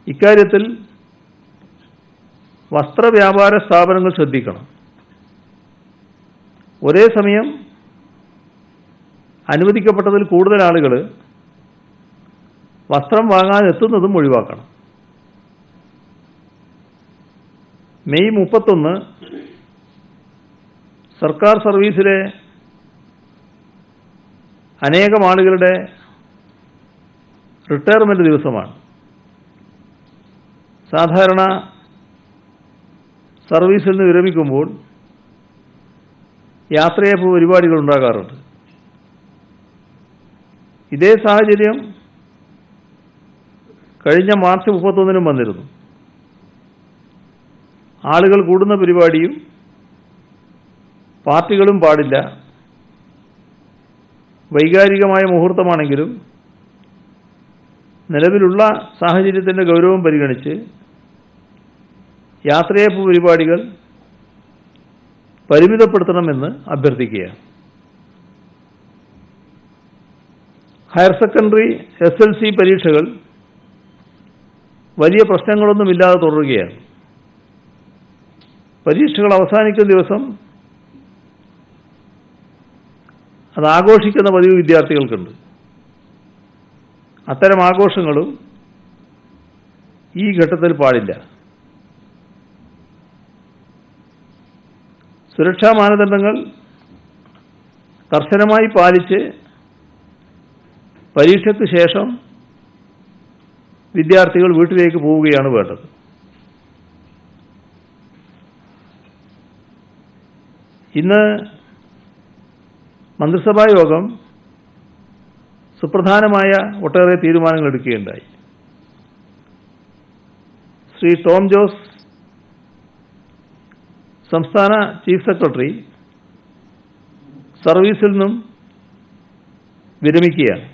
ഇക്കാര്യത്തിൽ വസ്ത്രവ്യാപാര സ്ഥാപനങ്ങൾ ശ്രദ്ധിക്കണം. ഒരേ സമയം അനുവദിക്കപ്പെട്ടതിൽ കൂടുതൽ ആളുകൾ വസ്ത്രം വാങ്ങാൻ എത്തുന്നതും ഒഴിവാക്കണം. മെയ് 31 സർക്കാർ സർവീസിലെ അനേകം ആളുകളുടെ റിട്ടയർമെൻറ്റ് ദിവസമാണ്. സാധാരണ സർവീസിൽ നിന്ന് വിരമിക്കുമ്പോൾ യാത്രയപ്പ് പരിപാടികൾ ഉണ്ടാകാറുണ്ട്. ഇതേ സാഹചര്യം കഴിഞ്ഞ മാർച്ച് 31 വന്നിരുന്നു. ആളുകൾ കൂടുന്ന പരിപാടിയും പാർട്ടികളും പാടില്ല. വൈകാരികമായ മുഹൂർത്തമാണെങ്കിലും നിലവിലുള്ള സാഹചര്യത്തിൻ്റെ ഗൗരവം പരിഗണിച്ച് യാത്രയപ്പ് പരിപാടികൾ പരിമിതപ്പെടുത്തണമെന്ന് അഭ്യർത്ഥിക്കുകയാണ്. ഹയർ സെക്കൻഡറി SLC പരീക്ഷകൾ വലിയ പ്രശ്നങ്ങളൊന്നുമില്ലാതെ തുടരുകയാണ്. പരീക്ഷകൾ അവസാനിക്കുന്ന ദിവസം അത് ആഘോഷിക്കുന്ന പതിവ് വിദ്യാർത്ഥികൾക്കുണ്ട്. അത്തരം ആഘോഷങ്ങളും ഈ ഘട്ടത്തിൽ പാടില്ല. സുരക്ഷാ മാനദണ്ഡങ്ങൾ കർശനമായി പാലിച്ച് പരീക്ഷയ്ക്ക് ശേഷം വിദ്യാർത്ഥികൾ വീട്ടിലേക്ക് പോവുകയാണ് വേണ്ടത്. ഇന്ന് മന്ത്രിസഭാ യോഗം സുപ്രധാനമായ ഒട്ടേറെ തീരുമാനങ്ങൾ എടുക്കുകയുണ്ടായി. ശ്രീ ടോം ജോസ് സംസ്ഥാന ചീഫ് സെക്രട്ടറി സർവീസിൽ നിന്നും വിരമിക്കുകയാണ്.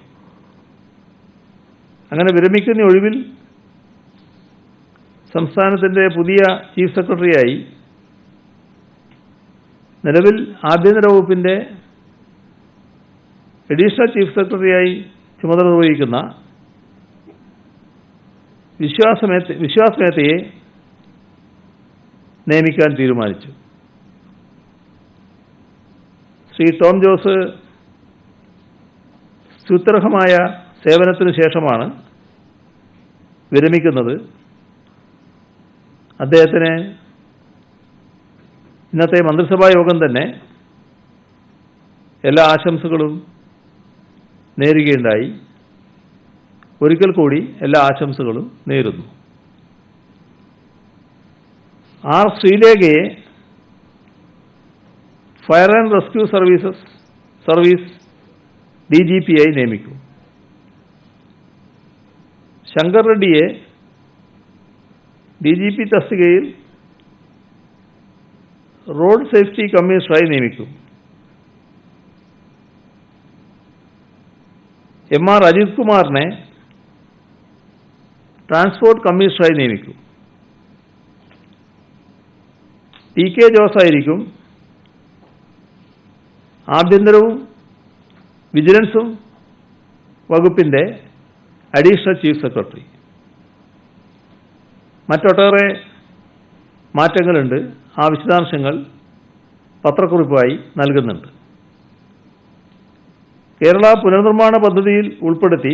അങ്ങനെ വിരമിക്കുന്ന ഒഴിവിൽ സംസ്ഥാനത്തിൻ്റെ പുതിയ ചീഫ് സെക്രട്ടറിയായി നിലവിൽ ആഭ്യന്തര വകുപ്പിൻ്റെ അഡീഷണൽ ചീഫ് സെക്രട്ടറിയായി ചുമതല നിർവഹിക്കുന്ന വിശ്വാസ് മേത്തയെ നിയമിക്കാൻ തീരുമാനിച്ചു. ശ്രീ ടോം ജോസ് സ്തുത്യർഹമായ സേവനത്തിനു ശേഷമാണ് വിരമിക്കുന്നത്. അദ്ദേഹത്തിന് ഇന്നത്തെ മന്ത്രിസഭാ യോഗം തന്നെ എല്ലാ ആശംസകളും നേരുകയുണ്ടായി. ഒരിക്കൽ കൂടി എല്ലാ ആശംസകളും നേരുന്നു. ആർ ശ്രീലേഖയെ fire and rescue service DGP ആയി നിയമിക്കും. ശങ്കർ റെഡ്ഡിയെ DGP തസ്തികയിൽ റോഡ് സേഫ്റ്റി കമ്മീഷണറായി നിയമിക്കും. MR അജിത് കുമാറിനെ ട്രാൻസ്പോർട്ട് കമ്മീഷണറായി നിയമിക്കും. TK ജോസായിരിക്കും ആഭ്യന്തരവും വിജിലൻസും വകുപ്പിൻ്റെ അഡീഷണൽ ചീഫ് സെക്രട്ടറി. മറ്റൊട്ടേറെ മാറ്റങ്ങളുണ്ട്. ആ വിശദാംശങ്ങൾ പത്രക്കുറിപ്പായി നൽകുന്നുണ്ട്. കേരള പുനർനിർമ്മാണ പദ്ധതിയിൽ ഉൾപ്പെടുത്തി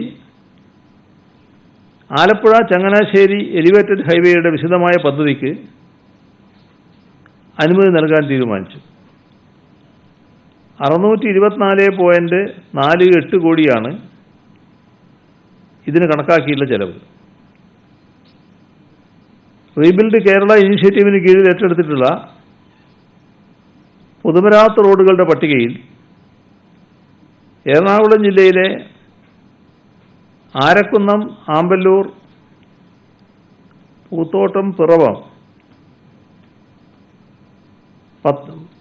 ആലപ്പുഴ ചങ്ങനാശ്ശേരി എലിവേറ്റഡ് ഹൈവേയുടെ വിശദമായ പദ്ധതിക്ക് അനുമതി നൽകാൻ തീരുമാനിച്ചു. 624.48 കോടിയാണ് ഇതിന് കണക്കാക്കിയുള്ള ചെലവ്. റീബിൽഡ് കേരള ഇനീഷ്യേറ്റീവിന് കീഴിൽ ഏറ്റെടുത്തിട്ടുള്ള പൊതുമരാമത്ത് റോഡുകളുടെ പട്ടികയിൽ എറണാകുളം ജില്ലയിലെ ആരക്കുന്നം, ആമ്പല്ലൂർ, പൂത്തോട്ടം, പിറവം,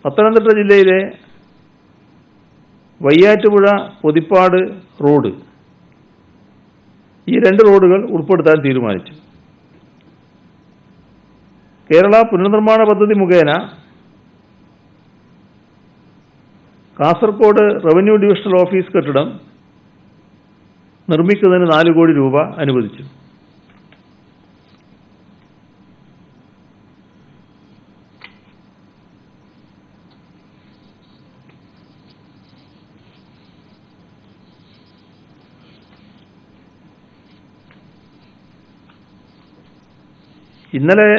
പത്തനംതിട്ട ജില്ലയിലെ വയ്യാറ്റുപുഴ, പൊതിപ്പാട് റോഡ്, ഈ 2 റോഡുകൾ ഉൾപ്പെടുത്താൻ തീരുമാനിച്ചു. കേരള പുനർനിർമ്മാണ പദ്ധതി മുഖേന കാസർഗോഡ് റവന്യൂ ഡിവിഷണൽ ഓഫീസ് കെട്ടിടം നിർമ്മിക്കുന്നതിന് 4 കോടി രൂപ അനുവദിച്ചു. ഇന്നലെ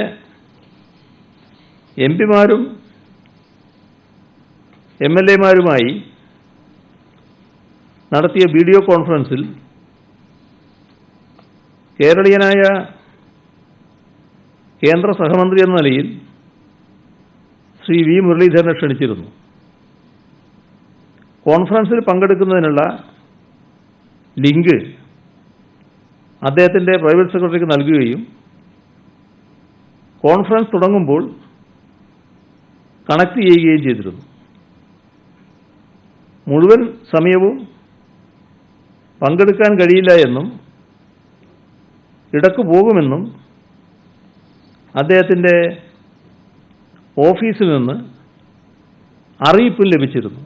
എംപിമാരും MLA-മാരുമായി നടത്തിയ വീഡിയോ കോൺഫറൻസിൽ കേരളീയനായ കേന്ദ്ര സഹമന്ത്രി എന്ന നിലയിൽ ശ്രീ വി മുരളീധരനെ ക്ഷണിച്ചിരുന്നു. കോൺഫറൻസിൽ പങ്കെടുക്കുന്നതിനുള്ള ലിങ്ക് അദ്ദേഹത്തിൻ്റെ പ്രൈവറ്റ് സെക്രട്ടറിക്ക് നൽകുകയും കോൺഫറൻസ് തുടങ്ങുമ്പോൾ കണക്ട് ചെയ്യുകയും ചെയ്തിരുന്നു. മുഴുവൻ സമയവും പങ്കെടുക്കാൻ കഴിയില്ല എന്നും ഇടയ്ക്ക് പോകുമെന്നും അദ്ദേഹത്തിൻ്റെ ഓഫീസിൽ നിന്ന് അറിയിപ്പും ലഭിച്ചിരുന്നു.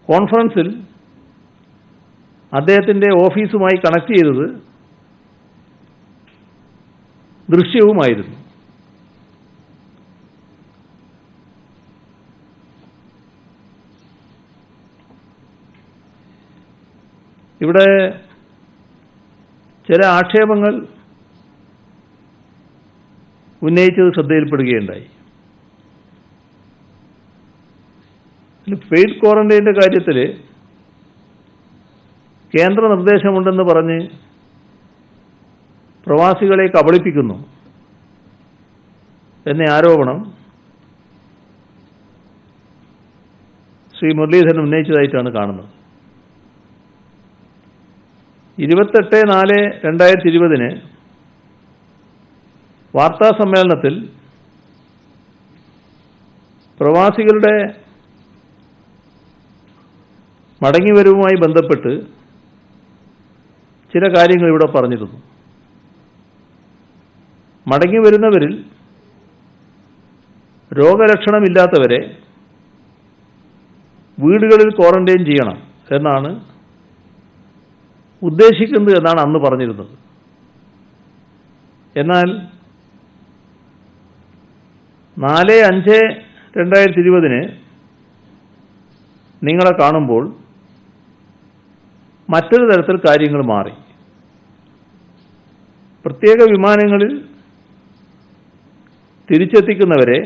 കോൺഫറൻസിൽ അദ്ദേഹത്തിൻ്റെ ഓഫീസുമായി കണക്ട് ചെയ്തത് ദൃശ്യവുമായിരുന്നു. ഇവിടെ ചില ആക്ഷേപങ്ങൾ ഉന്നയിച്ചത് ശ്രദ്ധയിൽപ്പെടുകയുണ്ടായി. പെയ്ഡ് ക്വാറന്റൈൻ്റെ കാര്യത്തിൽ കേന്ദ്ര നിർദ്ദേശമുണ്ടെന്ന് പറഞ്ഞ് പ്രവാസികളെ കബളിപ്പിക്കുന്നു എന്ന ആരോപണം ശ്രീ മുരളീധരൻ ഉന്നയിച്ചതായിട്ടാണ് കാണുന്നത്. 28/4/2020 വാർത്താ സമ്മേളനത്തിൽ പ്രവാസികളുടെ മടങ്ങിവരവുമായി ബന്ധപ്പെട്ട് ചില കാര്യങ്ങൾ ഇവിടെ പറഞ്ഞിരുന്നു. മടങ്ങിവരുന്നവരിൽ രോഗലക്ഷണമില്ലാത്തവരെ വീടുകളിൽ ക്വാറന്റൈൻ ചെയ്യണം എന്നാണ് ഉദ്ദേശിക്കുന്നത് എന്നാണ് അന്ന് പറഞ്ഞിരുന്നത്. എന്നാൽ 4/5/2020 നിങ്ങളെ കാണുമ്പോൾ മറ്റൊരു തരത്തിൽ കാര്യങ്ങൾ മാറി. പ്രത്യേക വിമാനങ്ങളിൽ തിരിച്ചെത്തിക്കുന്നവരെ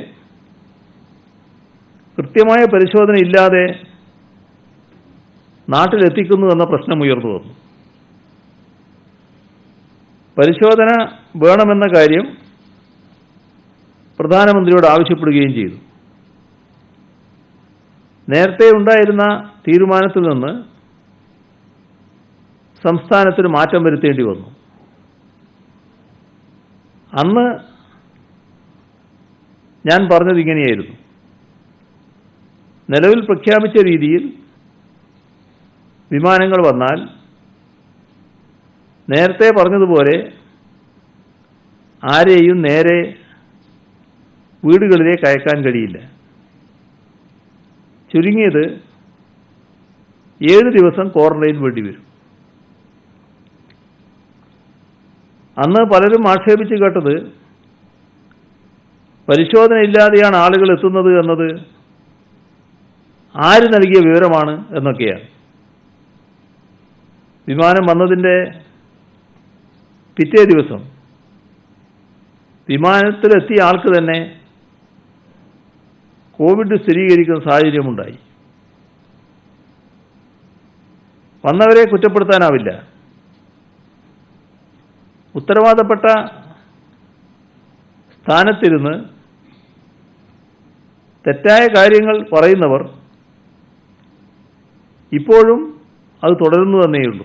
കൃത്യമായ പരിശോധന ഇല്ലാതെ നാട്ടിലെത്തിക്കുന്നു എന്ന പ്രശ്നം ഉയർന്നു വന്നു. പരിശോധന വേണമെന്ന കാര്യം പ്രധാനമന്ത്രിയോട് ആവശ്യപ്പെടുകയും ചെയ്തു. നേരത്തെ ഉണ്ടായിരുന്ന തീരുമാനത്തിൽ നിന്ന് സംസ്ഥാനത്തിന് മാറ്റം വരുത്തേണ്ടി വന്നു. അന്ന് ഞാൻ പറഞ്ഞത് ഇങ്ങനെയായിരുന്നു: നിലവിൽ പ്രഖ്യാപിച്ച രീതിയിൽ വിമാനങ്ങൾ വന്നാൽ നേരത്തെ പറഞ്ഞതുപോലെ ആരെയും നേരെ വീടുകളിലേക്ക് അയക്കാൻ കഴിയില്ല. ചുരുങ്ങിയത് 7 ദിവസം ക്വാറന്റൈൻ വേണ്ടിവരും. അന്ന് പലരും ആക്ഷേപിച്ച് കേട്ടത് പരിശോധന ഇല്ലാതെയാണ് ആളുകൾ എത്തുന്നത് എന്നത് ആര് നൽകിയ വിവരമാണ് എന്നൊക്കെയാണ്. വിമാനം വന്നതിൻ്റെ പിറ്റേ ദിവസം വിമാനത്തിലെത്തിയ ആൾക്ക് തന്നെ കോവിഡ് സ്ഥിരീകരിക്കുന്ന സാഹചര്യമുണ്ടായി. വന്നവരെ കുറ്റപ്പെടുത്താനാവില്ല. ഉത്തരവാദപ്പെട്ട സ്ഥാനത്തിരുന്ന് തെറ്റായ കാര്യങ്ങൾ പറയുന്നവർ ഇപ്പോഴും അത് തുടരുന്നു തന്നെയുള്ളൂ.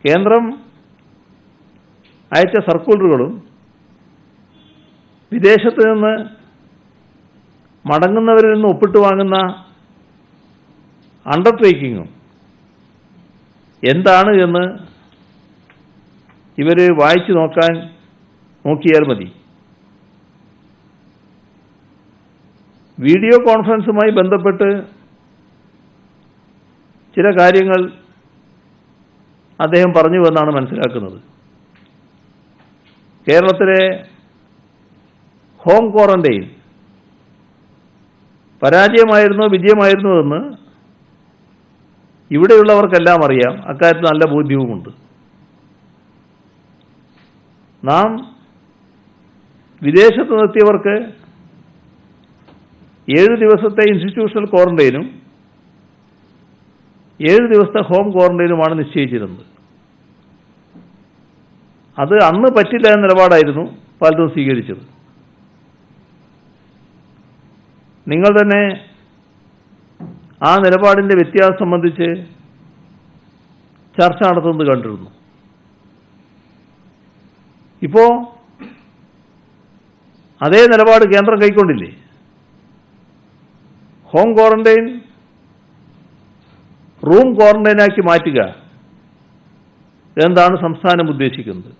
കേന്ദ്രം അയച്ച സർക്കുലറുകളും വിദേശത്ത് നിന്ന് മടങ്ങുന്നവരിൽ നിന്ന് ഒപ്പിട്ട് വാങ്ങുന്ന അണ്ടർടേക്കിങ്ങും എന്താണ് എന്ന് ഇവർ വായിച്ചു നോക്കിയാൽ മതി. വീഡിയോ കോൺഫറൻസുമായി ബന്ധപ്പെട്ട് ചില കാര്യങ്ങൾ അദ്ദേഹം പറഞ്ഞുവെന്നാണ് മനസ്സിലാക്കുന്നത്. കേരളത്തിലെ ഹോം ക്വാറന്റൈൻ പരാജയമായിരുന്നോ വിജയമായിരുന്നോ എന്ന് ഇവിടെയുള്ളവർക്കെല്ലാം അറിയാം. അക്കാര്യത്തിൽ നല്ല ബോധ്യവുമുണ്ട്. നാം വിദേശത്ത് നിർത്തിയവർക്ക് 7 ദിവസത്തെ ഇൻസ്റ്റിറ്റ്യൂഷണൽ ക്വാറന്റൈനും 7 ദിവസത്തെ ഹോം ക്വാറന്റൈനുമാണ് നിശ്ചയിച്ചിരുന്നത്. അത് അന്ന് പറ്റില്ല എന്ന നിലപാടായിരുന്നു പലരും സ്വീകരിച്ചത്. നിങ്ങൾ തന്നെ ആ നിലപാടിൻ്റെ വ്യത്യാസം സംബന്ധിച്ച് ചർച്ച നടത്തുന്നത് കണ്ടിരുന്നു. ഇപ്പോൾ അതേ നിലപാട് കേന്ദ്രം കൈക്കൊണ്ടില്ലേ? ഹോം ക്വാറന്റൈൻ റൂം ക്വാറന്റൈനാക്കി മാറ്റുക എന്താണ് സംസ്ഥാനം ഉദ്ദേശിക്കുന്നത്.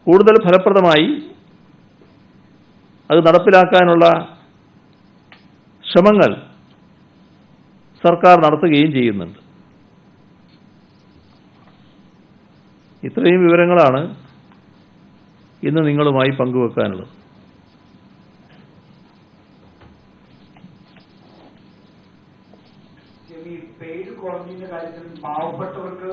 കൂടുതൽ ഫലപ്രദമായി അത് നടപ്പിലാക്കാനുള്ള ശ്രമങ്ങൾ സർക്കാർ നടത്തുകയും ചെയ്യുന്നുണ്ട്. ഇത്രയും വിവരങ്ങളാണ് ഇന്ന് നിങ്ങളുമായി പങ്കുവെക്കാനുള്ളത്. പെയ്ഡ് ക്വാറന്റൈനിന്റെ കാര്യത്തിൽ പാവപ്പെട്ടവർക്ക്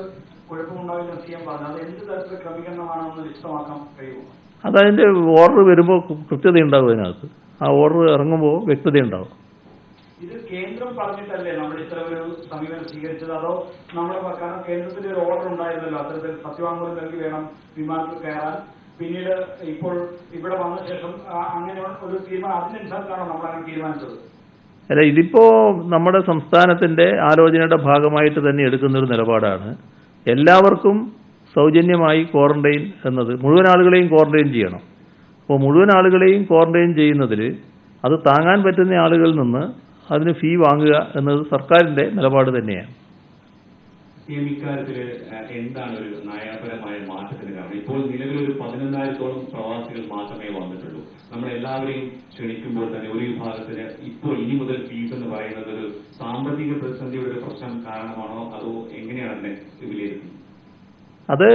കുഴപ്പമുണ്ടാവില്ല ചെയ്യാൻ പറഞ്ഞു. അത് എന്ത് തരത്തിലുള്ള ക്രമീകരണമാണെന്ന് വിശദമാക്കാൻ കഴിയുമോ? അതതിൻ്റെ ഓർഡർ വരുമ്പോൾ കൃത്യതയുണ്ടാവും. അതിനകത്ത് ആ ഓർഡർ ഇറങ്ങുമ്പോൾ വ്യക്തതയുണ്ടാവും. ഇത് കേന്ദ്രം പറഞ്ഞിട്ടല്ലേ നമ്മൾ ഇത്ര ഒരു സമീപനം സ്വീകരിച്ചത്? അതോ നമ്മുടെ കാരണം കേന്ദ്രത്തിന്റെ ഒരു ഓർഡർ ഉണ്ടായിരുന്നല്ലോ, അത്തരത്തിൽ സത്യവാങ്മൂലം നൽകി വേണം വിമാനത്തിൽ കയറാൻ. പിന്നീട് ഇപ്പോൾ ഇവിടെ വന്ന ശേഷം അങ്ങനെ ഒരു തീരുമാനം അതിനനുസരിച്ചാണോ നമ്മൾ അങ്ങനെ തീരുമാനിച്ചത്? അല്ല, ഇതിപ്പോൾ നമ്മുടെ സംസ്ഥാനത്തിൻ്റെ ആലോചനയുടെ ഭാഗമായിട്ട് തന്നെ എടുക്കുന്നൊരു നിലപാടാണ്. എല്ലാവർക്കും സൗജന്യമായി ക്വാറന്റൈൻ എന്നത് മുഴുവൻ ആളുകളെയും ക്വാറന്റൈൻ ചെയ്യണം. അപ്പോൾ മുഴുവൻ ആളുകളെയും ക്വാറന്റൈൻ ചെയ്യുന്നതിൽ അത് താങ്ങാൻ പറ്റുന്ന ആളുകളിൽ നിന്ന് അതിന് ഫീ വാങ്ങുക എന്നത് സർക്കാരിൻ്റെ നിലപാട് തന്നെയാണ്. ഇക്കാര്യത്തിൽ എന്താണ് ഒരു നയപരമായ മാറ്റത്തിന് കാരണം? ഇപ്പോൾ നിലവിലൊരു 11,000-ഓളം പ്രവാസികൾ മാത്രമേ വന്നിട്ടുള്ളൂ. നമ്മളെല്ലാവരെയും ക്ഷണിക്കുമ്പോൾ തന്നെ ഒരു വിഭാഗത്തിന് ഇപ്പോൾ ഇനി മുതൽ ഫീസ് എന്ന് പറയുന്നത് ഒരു സാമ്പത്തിക പ്രതിസന്ധിയുടെ ഒരു പ്രശ്നം കാരണമാണോ അതോ എങ്ങനെയാണ് അതിനെ വിലയിരുത്തുന്നത്? അത്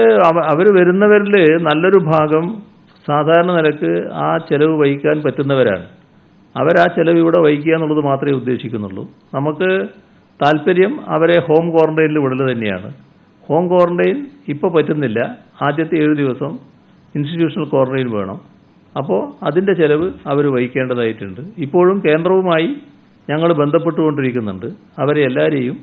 അവർ വരുന്നവരിൽ നല്ലൊരു ഭാഗം സാധാരണ നിലക്ക് ആ ചെലവ് വഹിക്കാൻ പറ്റുന്നവരാണ്. അവരാ ചെലവ് ഇവിടെ വഹിക്കുക എന്നുള്ളത് മാത്രമേ ഉദ്ദേശിക്കുന്നുള്ളൂ. നമുക്ക് താല്പര്യം അവരെ ഹോം ക്വാറന്റൈനിൽ വിടൽ തന്നെയാണ്. ഹോം ക്വാറന്റൈൻ ഇപ്പോൾ പറ്റുന്നില്ല. ആദ്യത്തെ 7 ദിവസം ഇൻസ്റ്റിറ്റ്യൂഷണൽ ക്വാറന്റൈൻ വേണം. അപ്പോൾ അതിൻ്റെ ചെലവ് അവർ വഹിക്കേണ്ടതായിട്ടുണ്ട്. ഇപ്പോഴും കേന്ദ്രവുമായി ഞങ്ങൾ ബന്ധപ്പെട്ടുകൊണ്ടിരിക്കുന്നുണ്ട്. അവരെ എല്ലാവരെയും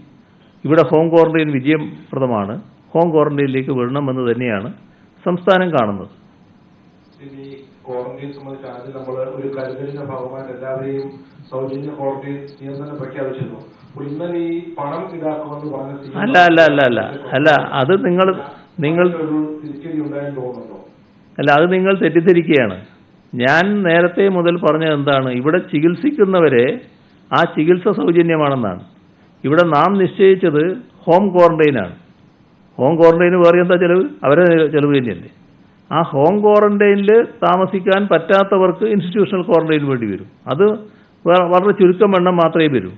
ഇവിടെ ഹോം ക്വാറന്റൈൻ വിജയപ്രദമാണ്, ഹോം ക്വാറന്റൈനിലേക്ക് വിടണമെന്ന് തന്നെയാണ് സംസ്ഥാനം കാണുന്നത്. ക്വാറന്റൈൻ സംബന്ധിച്ച് ആദ്യം നമ്മൾ ഒരു കരുതലിന്റെ ഭാഗമായിട്ട് എല്ലാവരെയും സൗജന്യ ക്വാറന്റൈൻ ചെയ്യാൻ തന്നെ പ്രഖ്യാപിച്ചിരുന്നു. ഇന്നലെ ഈ പണം ഈടാക്കുമെന്ന് പറഞ്ഞ അല്ല അത് നിങ്ങൾ ഒരു തിരിച്ചടി ഉണ്ടായെന്ന് തോന്നുന്നുണ്ടോ? അല്ല, അത് നിങ്ങൾ തെറ്റിദ്ധരിക്കുകയാണ്. ഞാൻ നേരത്തെ മുതൽ പറഞ്ഞത് എന്താണ്, ഇവിടെ ചികിത്സിക്കുന്നവരെ ആ ചികിത്സ സൗജന്യമാണെന്നാണ്. ഇവിടെ നാം നിശ്ചയിച്ചത് ഹോം ക്വാറന്റൈനാണ്. ഹോം ക്വാറന്റൈന് വേറെ എന്താ ചെലവ്? അവരെ ചെലവ് തന്നെയല്ലേ. ആ ഹോം ക്വാറന്റൈനിൽ താമസിക്കാൻ പറ്റാത്തവർക്ക് ഇൻസ്റ്റിറ്റ്യൂഷണൽ ക്വാറന്റൈൻ വേണ്ടി വരും. അത് വളരെ ചുരുക്കം എണ്ണം മാത്രമേ വരൂ.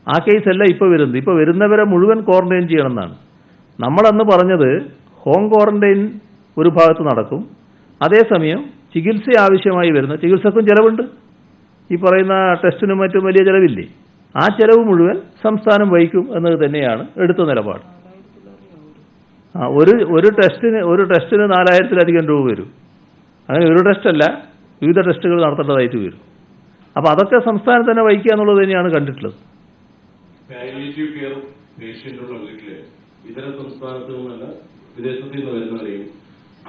ആ കേസല്ല ഇപ്പോൾ വരുന്നത്. ഇപ്പോൾ വരുന്നവരെ മുഴുവൻ ക്വാറന്റൈൻ ചെയ്യണമെന്നാണ്. നമ്മളന്ന് പറഞ്ഞത് ഹോം ക്വാറന്റൈൻ ഒരു ഭാഗത്ത് നടക്കും, അതേസമയം ചികിത്സ ആവശ്യമായി വരുന്ന ചികിത്സക്കും ചിലവുണ്ട്. ഈ പറയുന്ന ടെസ്റ്റിനും മറ്റും വലിയ ചിലവില്ലേ, ആ ചിലവ് മുഴുവൻ സംസ്ഥാനം വഹിക്കും എന്നത് തന്നെയാണ് എടുത്ത നിലപാട്. ഒരു ടെസ്റ്റിന് 4,000-ലധികം രൂപ വരും. അങ്ങനെ ഒരു ടെസ്റ്റല്ല, വിവിധ ടെസ്റ്റുകൾ നടത്തേണ്ടതായിട്ട് വരും. അപ്പോൾ അതൊക്കെ സംസ്ഥാനം തന്നെ വഹിക്കുക എന്നുള്ളത് തന്നെയാണ് കണ്ടിട്ടുള്ളത്. പാലിയേറ്റീവ് കെയർ പേഷ്യന്റുള്ള വീട്ടില് ഇതര സംസ്ഥാനത്തു നിന്നല്ല വിദേശത്തിൽ നിന്ന് വരുന്നവരെയും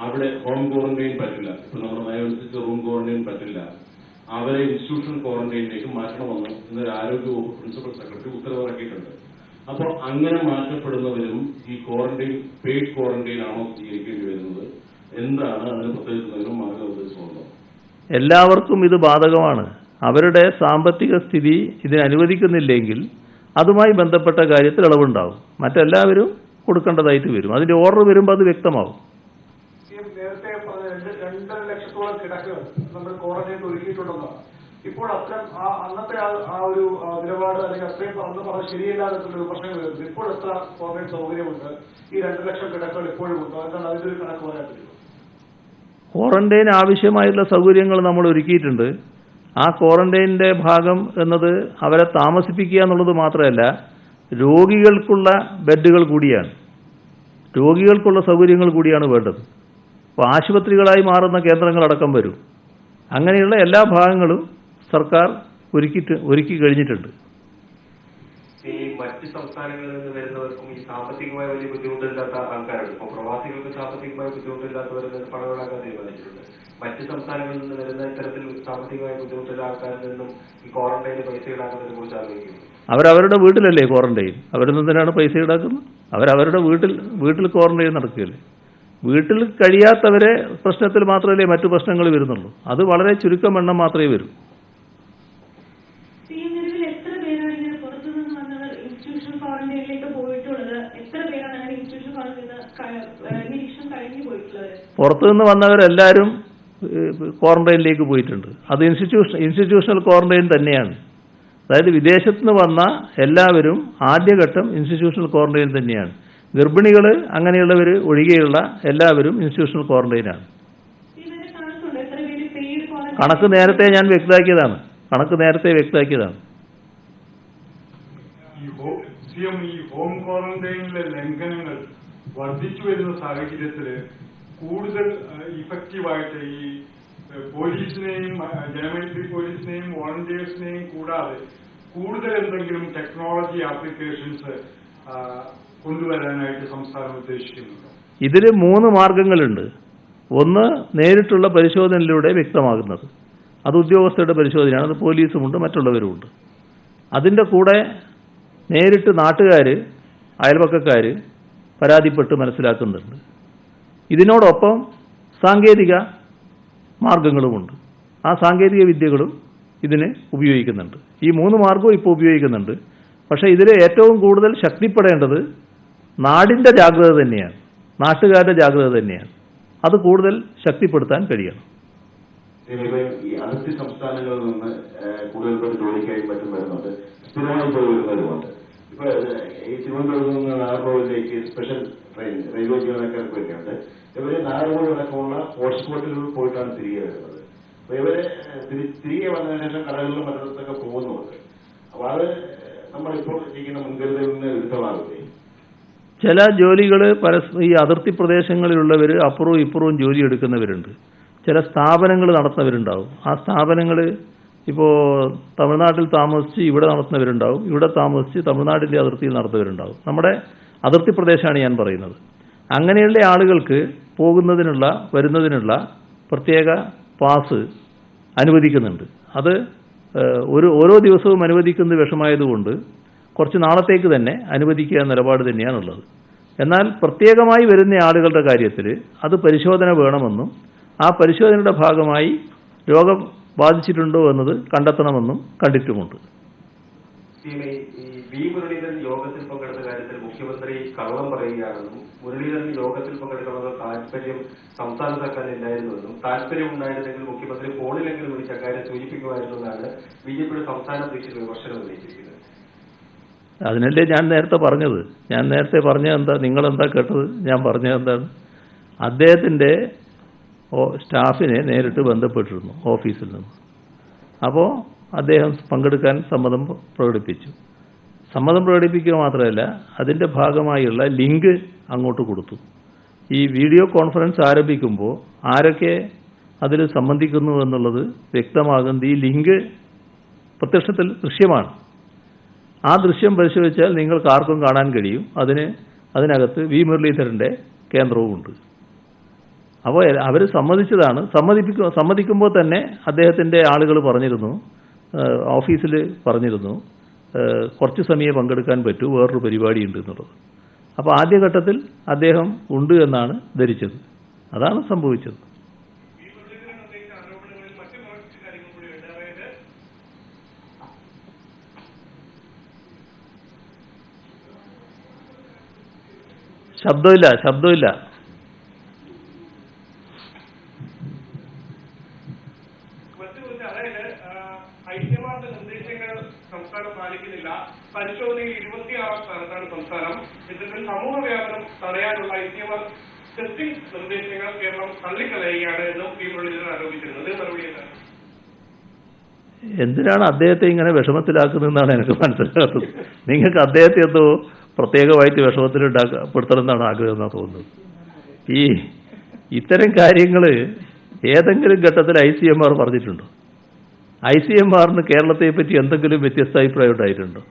അവിടെ ഹോം ക്വാറന്റൈൻ പറ്റില്ല, ഇപ്പൊ നമ്മുടെ നയമനുസരിച്ച് റൂം ക്വാറന്റൈൻ പറ്റില്ല, അവരെ ഇൻസ്റ്റിറ്റ്യൂഷണൽ ക്വാറന്റൈനിലേക്ക് മാറ്റണമെന്ന് ഇന്നൊരു ആരോഗ്യ വകുപ്പ് പ്രിൻസിപ്പൽ സെക്രട്ടറി ഉത്തരവിറക്കിയിട്ടുണ്ട്. അപ്പോൾ അങ്ങനെ മാറ്റപ്പെടുന്നവരും ഈ ക്വാറന്റൈൻ പെയ്ഡ് ക്വാറന്റൈൻ ആണോ സ്വീകരിക്കേണ്ടി വരുന്നത്? എന്താണ് അതിന് പ്രത്യേകിച്ച് മാർഗനിർദ്ദേശമുണ്ടോ? എല്ലാവർക്കും ഇത് ബാധകമാണ്. അവരുടെ സാമ്പത്തിക സ്ഥിതി ഇതിന് അനുവദിക്കുന്നില്ലെങ്കിൽ അതുമായി ബന്ധപ്പെട്ട കാര്യത്തിൽ ഇളവുണ്ടാവും. മറ്റെല്ലാവരും കൊടുക്കേണ്ടതായിട്ട് വരും. അതിന്റെ ഓർഡർ വരുമ്പോൾ അത് വ്യക്തമാവും. നേരത്തെ പറഞ്ഞ 2.5 ലക്ഷത്തോളം കിടക്കുകൾ നമ്മൾ ക്വാറന്റൈനിൽ ഒരുക്കിയിട്ടുണ്ടെന്നാണ്. ഇപ്പോൾ അത്തരം അന്നത്തെ ആ ഒരു നിലപാട് അല്ലെങ്കിൽ അത്രയും അന്ന് പറഞ്ഞ ശരിയല്ലാതെയുള്ള വിമർശനങ്ങൾ വരുന്നത്. ഇപ്പോൾ എത്ര ക്വാറന്റൈൻ സൗകര്യമുണ്ട്? ഈ 2 ലക്ഷം കിടക്കുകൾ ഇപ്പോഴും ഉണ്ടോ? എന്താണ് അതിന്റെ ഒരു കണക്ക് പറയാൻ പറ്റുമോ? ക്വാറന്റൈൻ ആവശ്യമായിട്ടുള്ള സൗകര്യങ്ങൾ നമ്മൾ ഒരുക്കിയിട്ടുണ്ട്. ആ ക്വാറന്റൈനിന്റെ ഭാഗം എന്നത് അവരെ താമസിപ്പിക്കുക എന്നുള്ളത് മാത്രമല്ല, രോഗികൾക്കുള്ള ബെഡുകൾ കൂടിയാണ്, രോഗികൾക്കുള്ള സൗകര്യങ്ങൾ കൂടിയാണ് വേണ്ടത്. അപ്പോൾ ആശുപത്രികളായി മാറുന്ന കേന്ദ്രങ്ങളടക്കം വരും. അങ്ങനെയുള്ള എല്ലാ ഭാഗങ്ങളും സർക്കാർ ഒരുക്കി കഴിഞ്ഞിട്ടുണ്ട്. ഈ മറ്റ് സംസ്ഥാനങ്ങളിൽ നിന്ന് വരുന്നവർക്കും ഈ സാമ്പത്തികമായി വലിയ ബുദ്ധിമുട്ടില്ലാത്ത ആൾക്കാരുണ്ട്. ഇപ്പോൾ പ്രവാസികൾക്ക് സാമ്പത്തികമായി ബുദ്ധിമുട്ടില്ലാത്തവരെന്ന് പണമിളക്കാൻ തീരുമാനിച്ചിട്ടുണ്ട്. മറ്റ് സംസ്ഥാനങ്ങളിൽ നിന്ന് വരുന്ന ഇത്തരത്തിൽ സാമ്പത്തികമായി ബുദ്ധിമുട്ടുള്ള ആൾക്കാരിൽ നിന്നും ഈ ക്വാറന്റൈനിൽ പൈസ ഈടാക്കുന്നതിനെ കുറിച്ച് ആലോചിക്കുന്നു. അവരവരുടെ വീട്ടിലല്ലേ ക്വാറന്റൈൻ, അവരെന്തിനാണ് പൈസ ഈടാക്കുന്നത്? അവരവരുടെ വീട്ടിൽ ക്വാറന്റൈൻ നടക്കുകയല്ലേ. വീട്ടിൽ കഴിയാത്തവരെ പ്രശ്നത്തിൽ മാത്രമല്ലേ മറ്റു പ്രശ്നങ്ങൾ വരുന്നുള്ളൂ. അത് വളരെ ചുരുക്കം എണ്ണം മാത്രമേ വരൂ. പുറത്തുനിന്ന് വന്നവരെല്ലാവരും ക്വാറന്റൈനിലേക്ക് പോയിട്ടുണ്ട്. അത് ഇൻസ്റ്റിറ്റ്യൂഷണൽ ക്വാറന്റൈൻ തന്നെയാണ്. അതായത് വിദേശത്ത് നിന്ന് വന്ന എല്ലാവരും ആദ്യഘട്ടം ഇൻസ്റ്റിറ്റ്യൂഷണൽ ക്വാറന്റൈൻ തന്നെയാണ്. ഗർഭിണികൾ അങ്ങനെയുള്ളവർ ഒഴികെയുള്ള എല്ലാവരും ഇൻസ്റ്റിറ്റ്യൂഷണൽ ക്വാറന്റൈനാണ്. കണക്ക് നേരത്തെ ഞാൻ വ്യക്തമാക്കിയതാണ്. ഈ ഹോം ക്വാറന്റൈനിലെ ലംഘനങ്ങൾ വർദ്ധിച്ചു വരുന്ന സാഹചര്യത്തിൽ കൂടുതൽ ഇഫക്റ്റീവായിട്ട് ഈ പോലീസിനെയും ജനമിലിറ്ററി പോലീസിനെയും വോളണ്ടിയേഴ്സിനെയും കൂടാതെ കൂടുതൽ എന്തെങ്കിലും ടെക്നോളജി ആപ്ലിക്കേഷൻസ് കൊണ്ടുവരാനായിട്ട് സംസ്ഥാനം ഉദ്ദേശിക്കുന്നുണ്ടോ? ഇതിൽ 3 മാർഗങ്ങളുണ്ട്. ഒന്ന്, നേരിട്ടുള്ള പരിശോധനയിലൂടെ വ്യക്തമാകുന്നത്. അത് ഉദ്യോഗസ്ഥരുടെ പരിശോധനയാണ്. അത് പോലീസുമുണ്ട്, മറ്റുള്ളവരുമുണ്ട്. അതിൻ്റെ കൂടെ നേരിട്ട് നാട്ടുകാർ, അയൽപക്കക്കാർ പരാതിപ്പെട്ട് മനസ്സിലാക്കുന്നുണ്ട്. ഇതിനോടൊപ്പം സാങ്കേതിക മാർഗങ്ങളുമുണ്ട്. ആ സാങ്കേതിക വിദ്യകളും ഇതിന് ഉപയോഗിക്കുന്നുണ്ട്. ഈ 3 മാർഗവും ഇപ്പോൾ ഉപയോഗിക്കുന്നുണ്ട്. പക്ഷേ ഇതിൽ ഏറ്റവും കൂടുതൽ ശക്തിപ്പെടേണ്ടത് നാടിൻ്റെ ജാഗ്രത തന്നെയാണ്, നാട്ടുകാരുടെ ജാഗ്രത തന്നെയാണ്. അത് കൂടുതൽ ശക്തിപ്പെടുത്താൻ കഴിയണം. ഈ അതിർത്തി സംസ്ഥാനങ്ങളിൽ നിന്ന് കൂടുതൽ പേർ ജോലിക്കായി മറ്റും വരുന്നുണ്ട്, സ്ഥിരമായി പോയി വരുന്നവരുമുണ്ട്. ഇപ്പൊ ഈ തിരുവനന്തപുരത്ത് നിന്ന് നാഗർകോവിലേക്ക് സ്പെഷ്യൽ ട്രെയിൻ റെയിൽവേ ജീവനക്കാർക്ക് വേണ്ടിയുണ്ട്. ഇവര് നാഗർകോവിൽ അടക്കമുള്ള ഹോട്ട്സ്പോട്ടുകളിൽ പോയിട്ടാണ് തിരികെ വരുന്നത്. അപ്പൊ ഇവര് തിരികെ വന്നതിന് ശേഷം കടകളിലും മറ്റിടത്തൊക്കെ പോകുന്നുണ്ട്. അപ്പൊ അത് നമ്മളിപ്പോൾ ചെയ്യുന്ന മുൻകരുതലിൽ നിന്ന് വിരുദ്ധമാകുകയും ചില ജോലികൾ ഈ അതിർത്തി പ്രദേശങ്ങളിലുള്ളവർ അപ്പുറവും ഇപ്പുറവും ജോലി എടുക്കുന്നവരുണ്ട്. ചില സ്ഥാപനങ്ങൾ നടത്തുന്നവരുണ്ടാവും. ആ സ്ഥാപനങ്ങൾ ഇപ്പോൾ തമിഴ്നാട്ടിൽ താമസിച്ച് ഇവിടെ നടത്തുന്നവരുണ്ടാവും, ഇവിടെ താമസിച്ച് തമിഴ്നാടിൻ്റെ അതിർത്തിയിൽ നടത്തുന്നവരുണ്ടാവും. നമ്മുടെ അതിർത്തി പ്രദേശമാണ് ഞാൻ പറയുന്നത്. അങ്ങനെയുള്ള ആളുകൾക്ക് പോകുന്നതിനുള്ള വരുന്നതിനുള്ള പ്രത്യേക പാസ് അനുവദിക്കുന്നുണ്ട്. അത് ഓരോ ദിവസവും അനുവദിക്കുന്നത് വിഷമായതുകൊണ്ട് കുറച്ച് നാളത്തേക്ക് തന്നെ അനുവദിക്കുക എന്ന നിലപാട് തന്നെയാണുള്ളത്. എന്നാൽ പ്രത്യേകമായി വരുന്ന ആളുകളുടെ കാര്യത്തിൽ അത് പരിശോധന വേണമെന്നും ആ പരിശോധനയുടെ ഭാഗമായി രോഗം ബാധിച്ചിട്ടുണ്ടോ എന്നത് കണ്ടെത്തണമെന്നും കണ്ടിട്ടുമുണ്ട്. ഈ വി മുരളീധരൻ യോഗത്തിൽ പങ്കെടുത്ത കാര്യത്തിൽ മുഖ്യമന്ത്രി കള്ളം പറയുകയാണെന്നും മുരളീധരൻ യോഗത്തിൽ പങ്കെടുക്കണമെന്ന താല്പര്യം സംസ്ഥാന സർക്കാരിന് ഇല്ലായിരുന്നുവെന്നും താല്പര്യം ഉണ്ടായിരുന്നെങ്കിൽ മുഖ്യമന്ത്രി ഫോണിലെങ്കിലും വിളിച്ച കാര്യം സൂചിപ്പിക്കുമായിരുന്നെന്നാണ് ബിജെപിയുടെ സംസ്ഥാന അധ്യക്ഷൻ വിമർശനം ഉന്നയിച്ചിരിക്കുന്നത്. അതിനല്ലേ ഞാൻ നേരത്തെ പറഞ്ഞത്. ഞാൻ നേരത്തെ പറഞ്ഞത് എന്താ, നിങ്ങളെന്താ കേട്ടത്? ഞാൻ പറഞ്ഞത് എന്താണ്? അദ്ദേഹത്തിൻ്റെ സ്റ്റാഫിനെ നേരിട്ട് ബന്ധപ്പെട്ടിരുന്നു ഓഫീസിൽ നിന്ന്. അപ്പോൾ അദ്ദേഹം പങ്കെടുക്കാൻ സമ്മതം പ്രകടിപ്പിച്ചു. സമ്മതം പ്രകടിപ്പിക്കുക മാത്രമല്ല, അതിൻ്റെ ഭാഗമായുള്ള ലിങ്ക് അങ്ങോട്ട് കൊടുത്തു. ഈ വീഡിയോ കോൺഫറൻസ് ആരംഭിക്കുമ്പോൾ ആരൊക്കെ അതിൽ സംബന്ധിക്കുന്നു എന്നുള്ളത് വ്യക്തമാകുന്നത് ഈ ലിങ്ക് പ്രത്യക്ഷത്തിൽ ദൃശ്യമാണ്. ആ ദൃശ്യം പരിശോധിച്ചാൽ നിങ്ങൾക്ക് ആർക്കും കാണാൻ കഴിയും. അതിനകത്ത് വി മുരളീധരൻ്റെ കേന്ദ്രവുമുണ്ട്. അപ്പോൾ അവർ സമ്മതിച്ചതാണ്. സമ്മതിക്കുമ്പോൾ തന്നെ അദ്ദേഹത്തിൻ്റെ ആളുകൾ പറഞ്ഞിരുന്നു, ഓഫീസിൽ പറഞ്ഞിരുന്നു, കുറച്ച് സമയം പങ്കെടുക്കാൻ പറ്റൂ, വേറൊരു പരിപാടി ഉണ്ട് എന്നുള്ളത്. അപ്പോൾ ആദ്യഘട്ടത്തിൽ അദ്ദേഹം ഉണ്ട് എന്നാണ് ധരിച്ചത്. അതാണ് സംഭവിച്ചത്. ശബ്ദമില്ല. ഐക്യമാർഗ നിർദ്ദേശങ്ങൾ സംസ്ഥാനം പാലിക്കുന്നില്ല. പരിശോധനയിൽ 26ാം സ്ഥാനത്താണ് സംസ്ഥാനം. ഇതിൽ സമൂഹ വ്യാപനം തടയാനുള്ള ഐക്യമാർ ടെസ്റ്റിംഗ് നിർദ്ദേശങ്ങൾ കേരളം തള്ളിക്കളയുകയാണ് എന്നും പി മുരളീധരൻ ആരോപിച്ചിരുന്നത്. മറുപടി എന്താണ്? എന്തിനാണ് അദ്ദേഹത്തെ ഇങ്ങനെ വിഷമത്തിലാക്കുന്നതെന്നാണ് എനിക്ക് മനസ്സിലാകാത്തത്. നിങ്ങൾക്ക് അദ്ദേഹത്തെ എന്തോ പ്രത്യേകമായിട്ട് വിഷമത്തിൽപ്പെടുത്തണമെന്നാണ് ആഗ്രഹം എന്നാണ് തോന്നുന്നത്. ഇത്തരം കാര്യങ്ങൾ ഏതെങ്കിലും ഘട്ടത്തിൽ ICMR പറഞ്ഞിട്ടുണ്ടോ? ICMRന് കേരളത്തെ പറ്റി എന്തെങ്കിലും വ്യത്യസ്ത അഭിപ്രായം ഉണ്ടായിട്ടുണ്ടോ?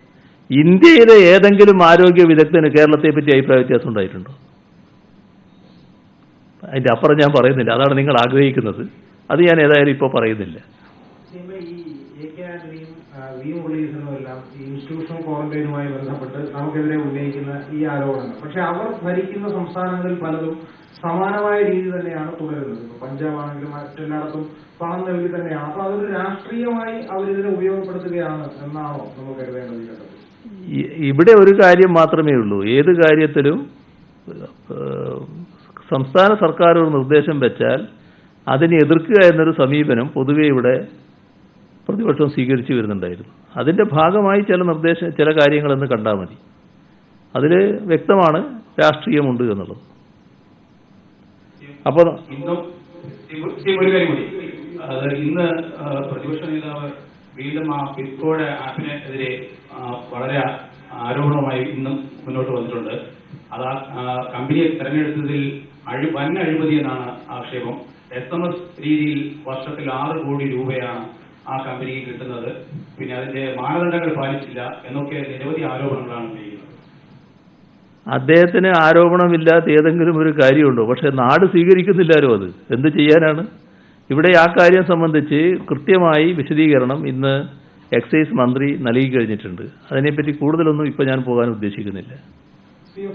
ഇന്ത്യയിലെ ഏതെങ്കിലും ആരോഗ്യ വിദഗ്ധന് കേരളത്തെ പറ്റി അഭിപ്രായ വ്യത്യാസം ഉണ്ടായിട്ടുണ്ടോ? അതിൻ്റെ അപ്പുറം ഞാൻ പറയുന്നില്ല. അതാണ് നിങ്ങൾ ആഗ്രഹിക്കുന്നത്. അത് ഞാൻ ഏതായാലും ഇപ്പോൾ പറയുന്നില്ല. വി മുരളീധരനുമെല്ലാം ഈ ഇൻസ്റ്റിറ്റ്യൂഷണൽ ക്വാറന്റൈനുമായി ബന്ധപ്പെട്ട് നമുക്കെതിരെ ഉന്നയിക്കുന്ന ഈ ആരോപണങ്ങൾ, പക്ഷെ അവർ ഭരിക്കുന്ന സംസ്ഥാനങ്ങളിൽ പലതും സമാനമായ രീതി തന്നെയാണ് തുടരുന്നത്. പഞ്ചാബ് ആണെങ്കിലും മറ്റെല്ലായിടത്തും പണം നൽകി തന്നെയാണ്. അപ്പൊ അതൊരു രാഷ്ട്രീയമായി അവരിതിനെ ഉപയോഗപ്പെടുത്തുകയാണ് എന്നാണോ നമ്മൾ കരുതേണ്ടത്? ഈ ഘട്ടത്തിൽ ഇവിടെ ഒരു കാര്യം മാത്രമേ ഉള്ളൂ. ഏത് കാര്യത്തിലും സംസ്ഥാന സർക്കാർ ഒരു നിർദ്ദേശം വെച്ചാൽ അതിനെ എതിർക്കുക എന്നൊരു സമീപനം പൊതുവെ ഇവിടെ പ്രതിപക്ഷം സ്വീകരിച്ചു വരുന്നുണ്ടായിരുന്നു. അതിൻ്റെ ഭാഗമായി ചില കാര്യങ്ങളെന്ന് കണ്ടാൽ മതി. അതിൽ വ്യക്തമാണ് രാഷ്ട്രീയമുണ്ട് എന്നുള്ളത്. അപ്പോൾ ഇന്ന് പ്രതിപക്ഷ നേതാവ് വീണ്ടും ആ പിസ്കോഡ് ആപ്പിനെതിരെ വളരെ ആരോപണവുമായി ഇന്നും മുന്നോട്ട് വന്നിട്ടുണ്ട്. അത് കമ്പനിയെ തെരഞ്ഞെടുത്തതിൽ വൻ അഴിമതി എന്നാണ് ആക്ഷേപം. SMS രീതിയിൽ വർഷത്തിൽ 6 കോടി രൂപയാണ് ആ കമ്പനിക്ക് കിട്ടുന്നത്. പിന്നെ അതിന്റെ മാനദണ്ഡങ്ങൾ പാലിച്ചില്ല എന്നൊക്കെ നിരവധി ആരോപണങ്ങളാണ് ചെയ്യുന്നത്. അദ്ദേഹത്തിന് ആരോപണമില്ലാത്ത ഏതെങ്കിലും ഒരു കാര്യമുണ്ടോ? പക്ഷെ നാട് സ്വീകരിക്കുന്നില്ലാലോ. അത് എന്ത് ചെയ്യാനാണ്? ഇവിടെ ആ കാര്യം സംബന്ധിച്ച് കൃത്യമായി വിശദീകരണം ഇന്ന് എക്സൈസ് മന്ത്രി നൽകി കഴിഞ്ഞിട്ടുണ്ട്. അതിനെപ്പറ്റി കൂടുതലൊന്നും ഇപ്പോൾ ഞാൻ പോകാൻ ഉദ്ദേശിക്കുന്നില്ല.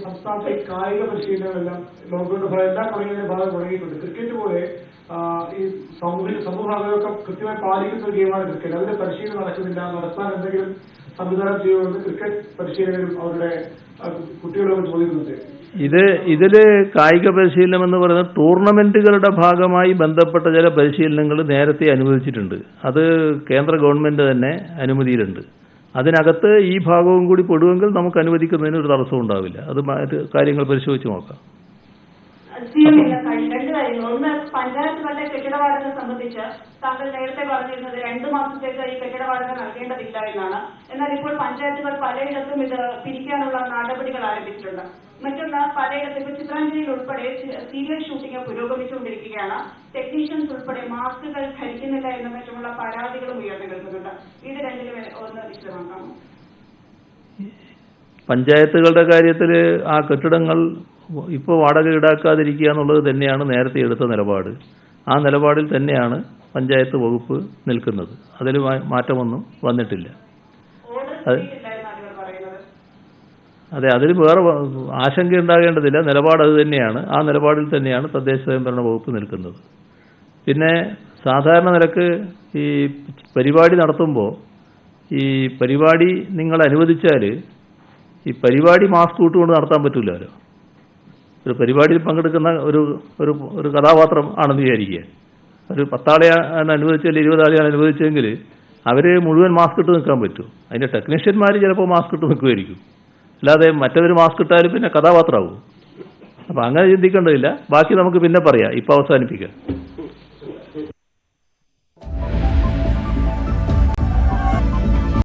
സംസ്ഥാനത്തെ കായിക പരിശീലനങ്ങളെല്ലാം ലോക്ഡൌണിന്റെ ഫലം എല്ലാം തുടങ്ങിയതിന്റെ ഭാഗം തുടങ്ങിയിട്ടുണ്ട്. ക്രിക്കറ്റ് പോലെ ഈ സമൂഹമൊക്കെ കൃത്യമായി പാലിക്കുന്ന ഒരു ഗെയിമാണ് ക്രിക്കറ്റ്. അതിന്റെ പരിശീലനം നടക്കുന്നില്ല. നടത്താൻ എന്തെങ്കിലും സംവിധാനം ചെയ്യുമെന്ന് ക്രിക്കറ്റ് പരിശീലകരും അവരുടെ കുട്ടികളൊക്കെ ചോദിക്കുന്നുണ്ട്. ഇതില് കായിക പരിശീലനം എന്ന് പറയുന്നത് ടൂർണമെന്റുകളുടെ ഭാഗമായി ബന്ധപ്പെട്ട ചില പരിശീലനങ്ങൾ നേരത്തെ അനുവദിച്ചിട്ടുണ്ട്. അത് കേന്ദ്ര ഗവൺമെന്റ് തന്നെ അനുമതിയിലുണ്ട്. അതിനകത്ത് ഈ ഭാഗവും കൂടി പെടുമെങ്കിൽ നമുക്ക് അനുവദിക്കുന്നതിന് ഒരു തടസ്സവും ഉണ്ടാവില്ല. അത് കാര്യങ്ങൾ പരിശോധിച്ച് നോക്കാം. രണ്ട് കാര്യങ്ങൾ. ഒന്ന്, പഞ്ചായത്തുകളുടെ കെട്ടിട വാടക സംബന്ധിച്ച് താങ്കൾ നേരത്തെ പറഞ്ഞിരുന്നത് 2 മാസത്തേക്ക് ഈ കെട്ടിട വാടക നൽകേണ്ടതില്ല എന്നാണ്. എന്നാൽ ഇപ്പോൾ പഞ്ചായത്തുകൾ പലയിടത്തും ഇത് പിരിക്കാനുള്ള നടപടികൾ ആരംഭിച്ചിട്ടുണ്ട്. മറ്റൊന്ന്, പലയിടത്തും ഇപ്പോൾ ചിത്രാഞ്ജലിയിൽ ഉൾപ്പെടെ സീരിയൽ ഷൂട്ടിംഗ് പുരോഗമിച്ചുകൊണ്ടിരിക്കുകയാണ്. ടെക്നീഷ്യൻസ് ഉൾപ്പെടെ മാസ്കുകൾ ധരിക്കുന്നില്ല എന്ന മറ്റുമുള്ള പരാതികളും ഉയർന്നു കേൾക്കുന്നുണ്ട്. ഇത് രണ്ടിലും ഒന്ന് വിശദമാക്കാമോ? പഞ്ചായത്തുകളുടെ കാര്യത്തിൽ ആ കെട്ടിടങ്ങൾ ഇപ്പോൾ വാടക ഈടാക്കാതിരിക്കുക എന്നുള്ളത് തന്നെയാണ് നേരത്തെ എടുത്ത നിലപാട്. ആ നിലപാടിൽ തന്നെയാണ് പഞ്ചായത്ത് വകുപ്പ് നിൽക്കുന്നത്. അതിൽ മാറ്റമൊന്നും വന്നിട്ടില്ല. അതെ, അതിൽ വേറെ ആശങ്ക ഉണ്ടാകേണ്ടതില്ല. നിലപാട് അത് തന്നെയാണ്. ആ നിലപാടിൽ തന്നെയാണ് തദ്ദേശ സ്വയംഭരണ വകുപ്പ് നിൽക്കുന്നത്. പിന്നെ സാധാരണ നിലക്ക് ഈ പരിപാടി നടത്തുമ്പോൾ ഈ പരിപാടി നിങ്ങൾ അനുവദിച്ചാൽ ഈ പരിപാടി മാസ്ക് ഇട്ടുകൊണ്ട് നടത്താൻ പറ്റില്ലല്ലോ. ഒരു പരിപാടിയിൽ പങ്കെടുക്കുന്ന ഒരു കഥാപാത്രം ആണെന്ന് വിചാരിക്കുക. ഒരു 10 ആളെയാണ് അനുവദിച്ചാൽ 20 ആളെയാണ് അനുവദിച്ചെങ്കിൽ അവർ മുഴുവൻ മാസ്ക് ഇട്ട് നിൽക്കാൻ പറ്റും. അതിൻ്റെ ടെക്നീഷ്യന്മാർ ചിലപ്പോൾ മാസ്ക് ഇട്ട് നിൽക്കുമായിരിക്കും. അല്ലാതെ മറ്റവർ മാസ്ക് ഇട്ടാലും പിന്നെ കഥാപാത്രമാകും. അപ്പം അങ്ങനെ ചിന്തിക്കേണ്ടതില്ല. ബാക്കി നമുക്ക് പിന്നെ പറയാം. ഇപ്പോൾ അവസാനിപ്പിക്കാം.